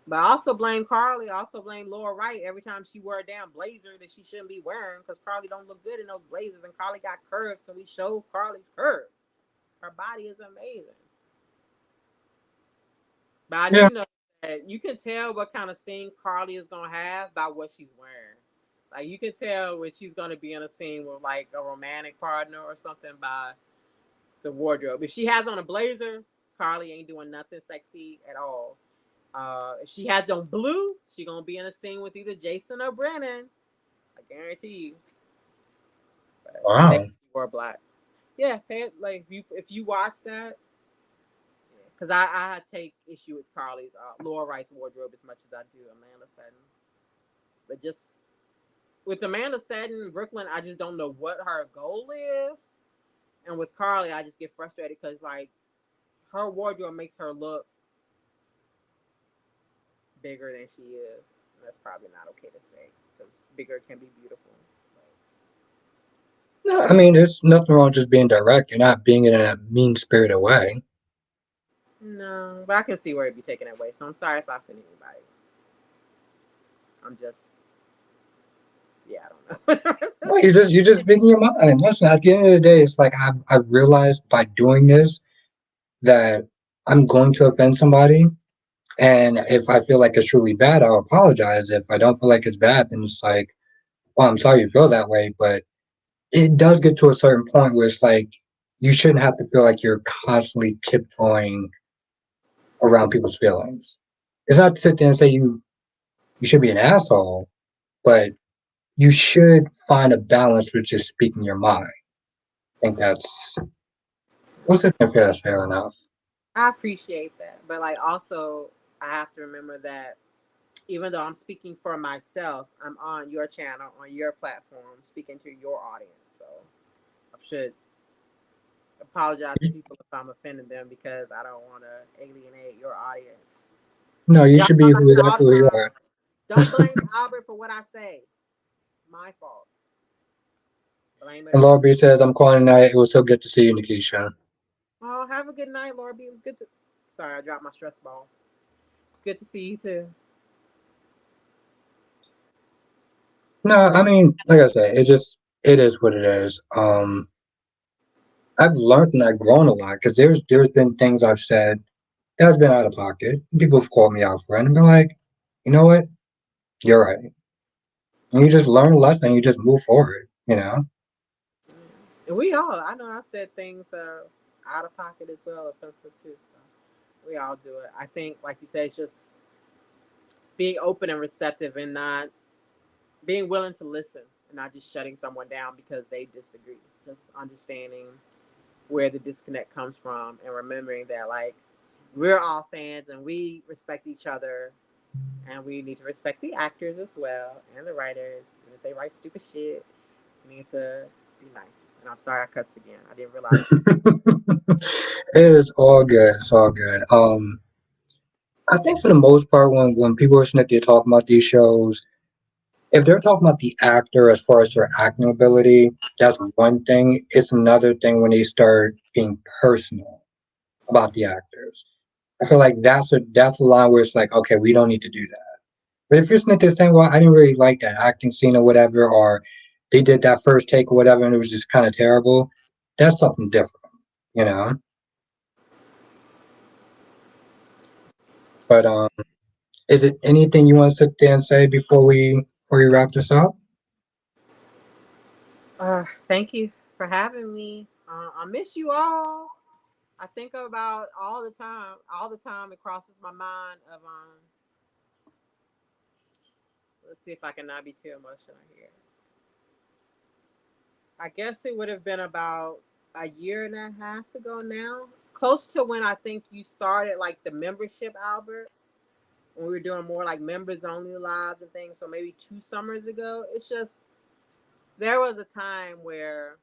But I also blame Carly. I also blame Laura Wright every time she wore a damn blazer that she shouldn't be wearing because Carly don't look good in those blazers and Carly got curves. Can we show Carly's curves? Her body is amazing. But I Yeah, do know You can tell what kind of scene Carly is gonna have by what she's wearing. Like you can tell when she's gonna be in a scene with like a romantic partner or something by the wardrobe. If she has on a blazer, Carly ain't doing nothing sexy at all. If she has on blue, she gonna be in a scene with either Jason or Brennan. I guarantee you. But today Wow. she wore black. Yeah, like if you watch that, because I take issue with Carly's Laura Wright's wardrobe as much as I do Amanda Setton's. But just with Amanda Setton, Brooklyn, I just don't know what her goal is. And with Carly, I just get frustrated because like her wardrobe makes her look bigger than she is. And that's probably not okay to say because bigger can be beautiful. No, I mean, there's nothing wrong with just being direct. You're not being in a mean spirited way. No, but I can see where it'd be taken away. So I'm sorry if I offend anybody. I'm just, yeah, I don't know. No, you're just speaking your mind. Listen, at the end of the day, it's like I've realized by doing this that I'm going to offend somebody. And if I feel like it's truly bad, I'll apologize. If I don't feel like it's bad, then it's like, well, I'm sorry you feel that way. But it does get to a certain point where it's like you shouldn't have to feel like you're constantly tiptoeing around people's feelings. It's not to sit there and say you should be an asshole, but you should find a balance with just speaking your mind. I think what's it if that's fair enough. I appreciate that. But like also, I have to remember that even though I'm speaking for myself, I'm on your channel, on your platform, speaking to your audience. So I should apologize to people if I'm offending them because I don't want to alienate your audience. No, you Y'all should be know who how to exactly who you offer. are. Don't blame Albert for what I say. My fault. Blame it And on Laura me. B says, I'm calling tonight. It was so good to see you, Nakesha. Oh, have a good night, Laura B. It was good to. Sorry, I dropped my stress ball. It's good to see you too. No, I mean, like I said, it is what it is. I've learned and I've grown a lot because there's been things I've said that's been out of pocket. People have called me out for it and been like, you know what? You're right. And you just learn a lesson, you just move forward, you know? And we all, I know I said things out of pocket as well, offensive too. So we all do it. I think, like you said, it's just being open and receptive and not being willing to listen and not just shutting someone down because they disagree. Just understanding where the disconnect comes from and remembering that, like, we're all fans and we respect each other and we need to respect the actors as well and the writers. And if they write stupid shit, we need to be nice. And I'm sorry I cussed again. I didn't realize. It is all good. It's all good. I think for the most part, when people are sitting there talking about these shows, if they're talking about the actor as far as their acting ability, that's one thing. It's another thing when they start being personal about the actors. I feel like that's a line where it's like, okay, we don't need to do that. But if you're sitting there saying, well, I didn't really like that acting scene or whatever, or they did that first take or whatever and it was just kind of terrible, that's something different, you know? But is it anything you want to sit there and say before we wrap this up? Thank you for having me. I miss you all. I think about all the time. All the time, it crosses my mind of Let's see if I can not be too emotional here. I guess it would have been about a year and a half ago now, close to when I think you started like the membership, Albert. When we were doing more like members only lives and things. So maybe 2 summers ago. It's just there was a time where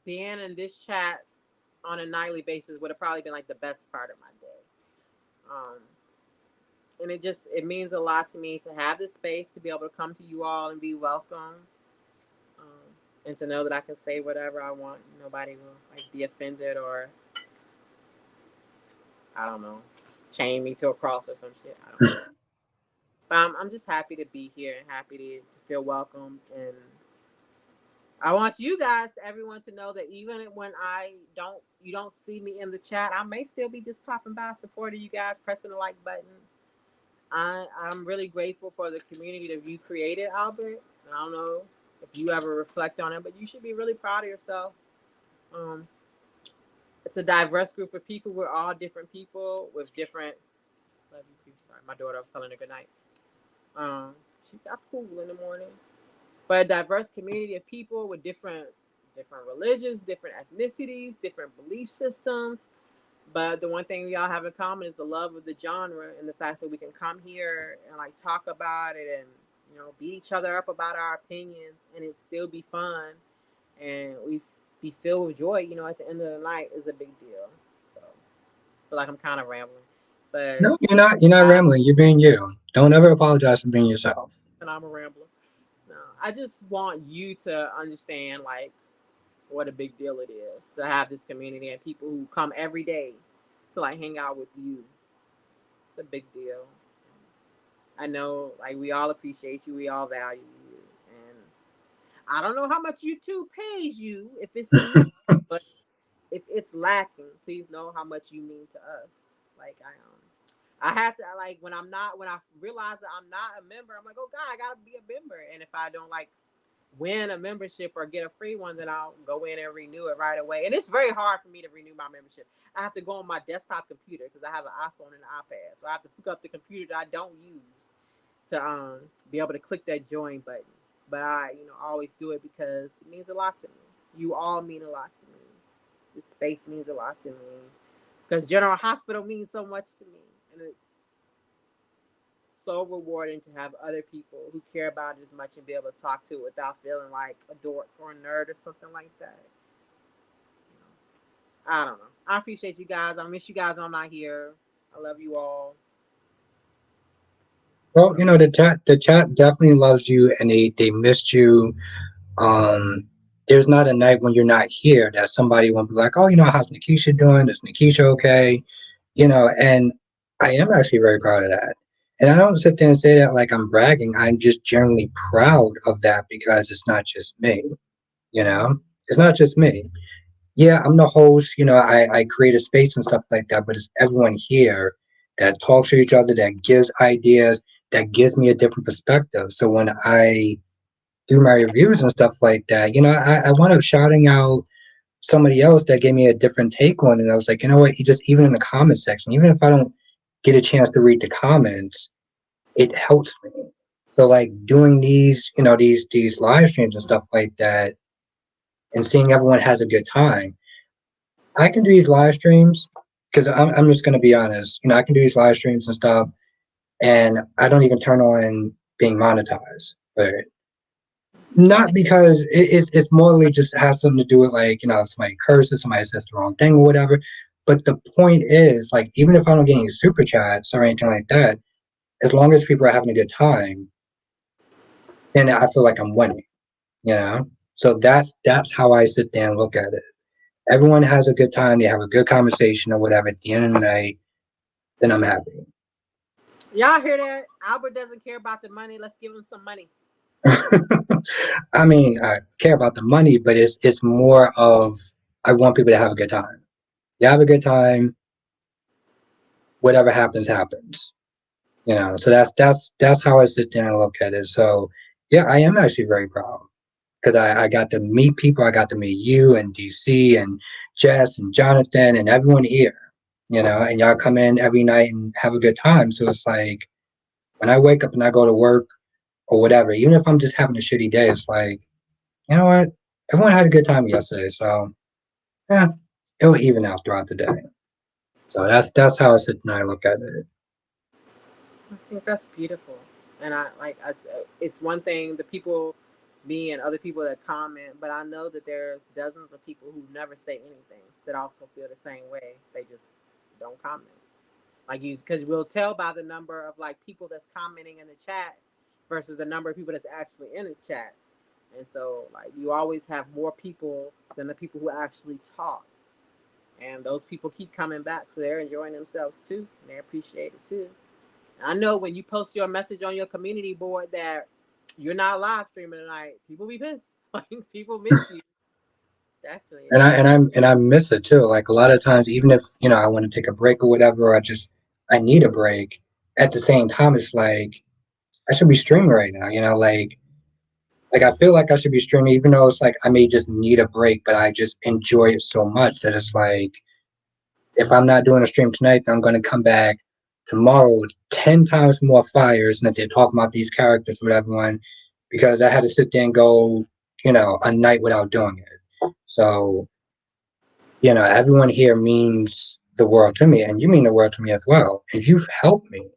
being in this chat on a nightly basis would have probably been like the best part of my day. Um, and it means a lot to me to have this space to be able to come to you all and be welcome, and to know that I can say whatever I want. Nobody will like be offended or I don't know, chain me to a cross or some shit. I don't know. But I'm just happy to be here and happy to feel welcome and I want you guys, everyone, to know that even when you don't see me in the chat, I may still be just popping by, supporting you guys, pressing the like button. I'm really grateful for the community that you created, Albert. I don't know if you ever reflect on it, but you should be really proud of yourself. Um, it's a diverse group of people. We're all different people with different. Love you too. Sorry, my daughter. I was telling her good night. She got school in the morning, but a diverse community of people with different religions, different ethnicities, different belief systems. But the one thing we all have in common is the love of the genre and the fact that we can come here and like talk about it and beat each other up about our opinions and it still be fun and we be filled with joy. At the end of the night is a big deal. So I feel like I'm kind of rambling, but No, you're not. You're not I, rambling. You're being you. Don't ever apologize for being yourself. and I'm a rambler. No, I just want you to understand like what a big deal it is to have this community and people who come every day to like hang out with you. It's a big deal. I know, like we all appreciate you, we all value you, and I don't know how much YouTube pays you if it's enough, but if it's lacking, please know how much you mean to us. Like I had to like when I realize that I'm not a member, I'm like, oh God, I gotta be a member, and if I don't like win a membership or get a free one, then I'll go in and renew it right away. And it's very hard for me to renew my membership. I have to go on my desktop computer because I have an iPhone and an iPad, so I have to hook up the computer that I don't use to be able to click that join button. But I, always do it because it means a lot to me. You all mean a lot to me. This space means a lot to me because General Hospital means so much to me, and it's so rewarding to have other people who care about it as much and be able to talk to it without feeling like a dork or a nerd or something like that. I don't know. I appreciate you guys. I miss you guys when I'm not here. I love you all. Well, the chat definitely loves you, and they missed you. Um, there's not a night when you're not here that somebody won't be like, oh, how's Nakesha doing? Is Nakesha okay? And I am actually very proud of that. And I don't sit there and say that like I'm bragging. I'm just generally proud of that because it's not just me. You know, it's not just me. Yeah, I'm the host. I create a space and stuff like that, but it's everyone here that talks to each other, that gives ideas, that gives me a different perspective. So when I do my reviews and stuff like that, I wound up shouting out somebody else that gave me a different take on it. And I was like, you know what? You just even in the comment section, even if I don't get a chance to read the comments, it helps me. So like doing these live streams and stuff like that, and seeing everyone has a good time. I can do these live streams because I'm just gonna be honest. I can do these live streams and stuff, and I don't even turn on being monetized. But not because it's morally just has something to do with like if somebody curses, somebody says the wrong thing or whatever. But the point is like even if I don't get any super chats or anything like that, as long as people are having a good time, then I feel like I'm winning. You know. So that's how I sit there and look at it. Everyone has a good time. They have a good conversation or whatever. At the end of the night, then I'm happy. Y'all hear that? Albert doesn't care about the money. Let's give him some money. I mean, I care about the money, but it's more of I want people to have a good time. You have a good time, whatever happens, happens. So that's how I sit there and look at it. So yeah, I am actually very proud because I got to meet people. I got to meet you and DC and Jess and Jonathan and everyone here. And y'all come in every night and have a good time. So it's like when I wake up and I go to work or whatever, even if I'm just having a shitty day, it's like, you know what? Everyone had a good time yesterday. So yeah, it'll even out throughout the day. So that's how I sit and I look at it. I think that's beautiful. And I said, it's one thing the people, me and other people that comment, but I know that there's dozens of people who never say anything that also feel the same way. They just don't comment. Like you, because we'll tell by the number of like people that's commenting in the chat versus the number of people that's actually in the chat. And so like you always have more people than the people who actually talk. And those people keep coming back, so they're enjoying themselves too, and they appreciate it too. I know when you post your message on your community board that You're not live streaming tonight. People be pissed. Like people miss you. Definitely. And I miss it too. Like a lot of times, even if I want to take a break or whatever, or I need a break. At the same time, it's like I should be streaming right now. Like I feel like I should be streaming, even though it's like I may just need a break, but I just enjoy it so much that it's like if I'm not doing a stream tonight, then I'm going to come back tomorrow with 10 times more fires, and that they're talking about these characters with everyone because I had to sit there and go, a night without doing it. So everyone here means the world to me, and you mean the world to me as well, and you've helped me.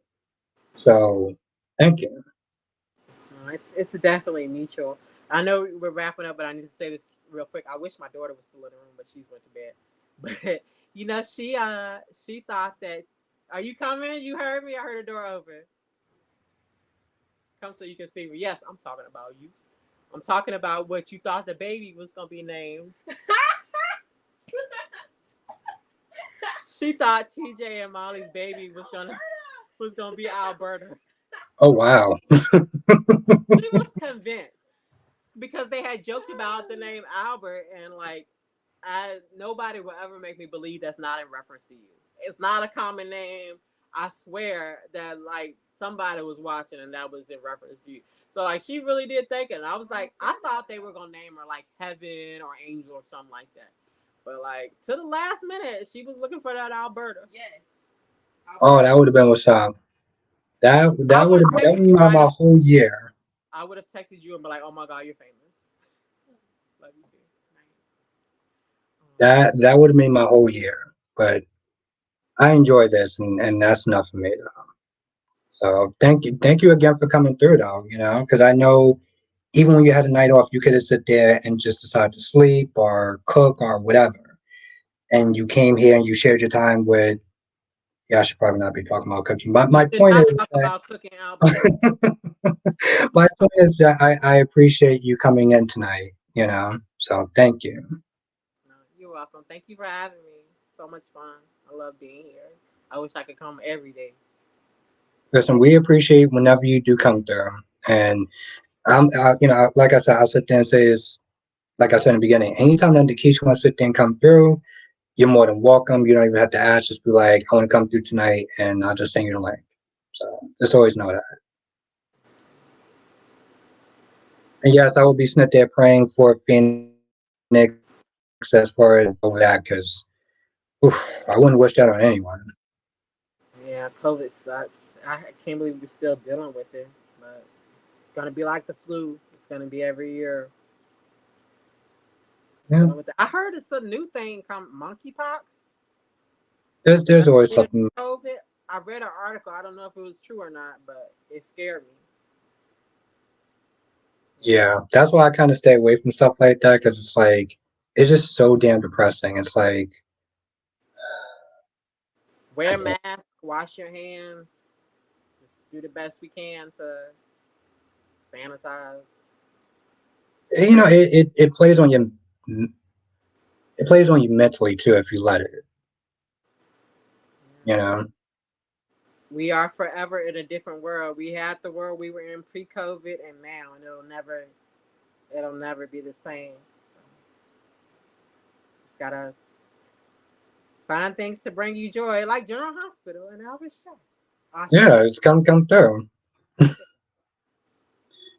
So thank you. It's definitely mutual. I know we're wrapping up, but I need to say this real quick. I wish my daughter was still in the room, but she's went to bed. But she thought that, are you coming? You heard me. I heard the door open. Come so you can see me. Yes, I'm talking about you. I'm talking about what you thought the baby was gonna be named. She thought TJ and Molly's baby was gonna be Alberta. Oh wow. She was convinced because they had joked about the name Albert, and like nobody will ever make me believe that's not in reference to you. It's not a common name. I swear that like somebody was watching and that was in reference to you. So like she really did think it. And I was like, I thought they were gonna name her like Heaven or Angel or something like that. But like to the last minute, she was looking for that Alberta. Yes. Oh, that would have been what's up. That I that would would have have that texted would you have right my after. whole year. I would have texted you and be like, "Oh my god, you're famous." Love you too. That would have made my whole year. But I enjoy this, and that's enough for me. So thank you again for coming through, though. Because I know even when you had a night off, you could have sit there and just decide to sleep or cook or whatever, and you came here and you shared your time with. Yeah, I should probably not be talking about cooking. But We my should point not is talk that about cooking Alberta. my point is that I appreciate you coming in tonight. So thank you. No, you're welcome. Thank you for having me. So much fun. I love being here. I wish I could come every day. Listen, we appreciate whenever you do come through, and like I said, I'll sit there and say this, like I said in the beginning. Anytime that Nakesha wants to sit there and come through, you're more than welcome. You don't even have to ask. Just be like, I want to come through tonight, and I'll just send you the link. So just always know that. And yes, I will be sitting there praying for Phoenix as far as over that, because I wouldn't wish that on anyone. Yeah, COVID sucks. I can't believe we're still dealing with it. But it's gonna be like the flu. It's gonna be every year Yeah, dealing with it. I heard it's a new thing come monkeypox. Is there's that always related something. to COVID? I read an article. I don't know if it was true or not, but it scared me. Yeah, that's why I kind of stay away from stuff like that, because it's like it's just so damn depressing. It's like I Wear a can't. mask, wash your hands, just do the best we can to sanitize. It plays on you. It plays on you mentally too if you let it. You know. We are forever in a different world. We had the world we were in pre-COVID, and now, and it'll never be the same. So just gotta find things to bring you joy, like General Hospital and Elvis Show. I should Yeah, say. it's come through.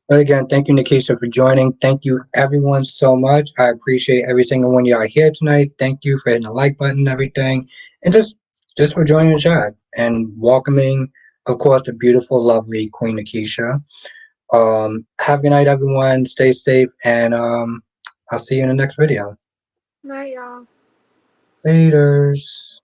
But again, thank you, Nakesha, for joining. Thank you, everyone, so much. I appreciate every single one of y'all here tonight. Thank you for hitting the like button and everything, and just for joining the chat and welcoming, of course, the beautiful, lovely Queen Nakesha. Have a good night, everyone. Stay safe, and I'll see you in the next video. Night, y'all. Laters.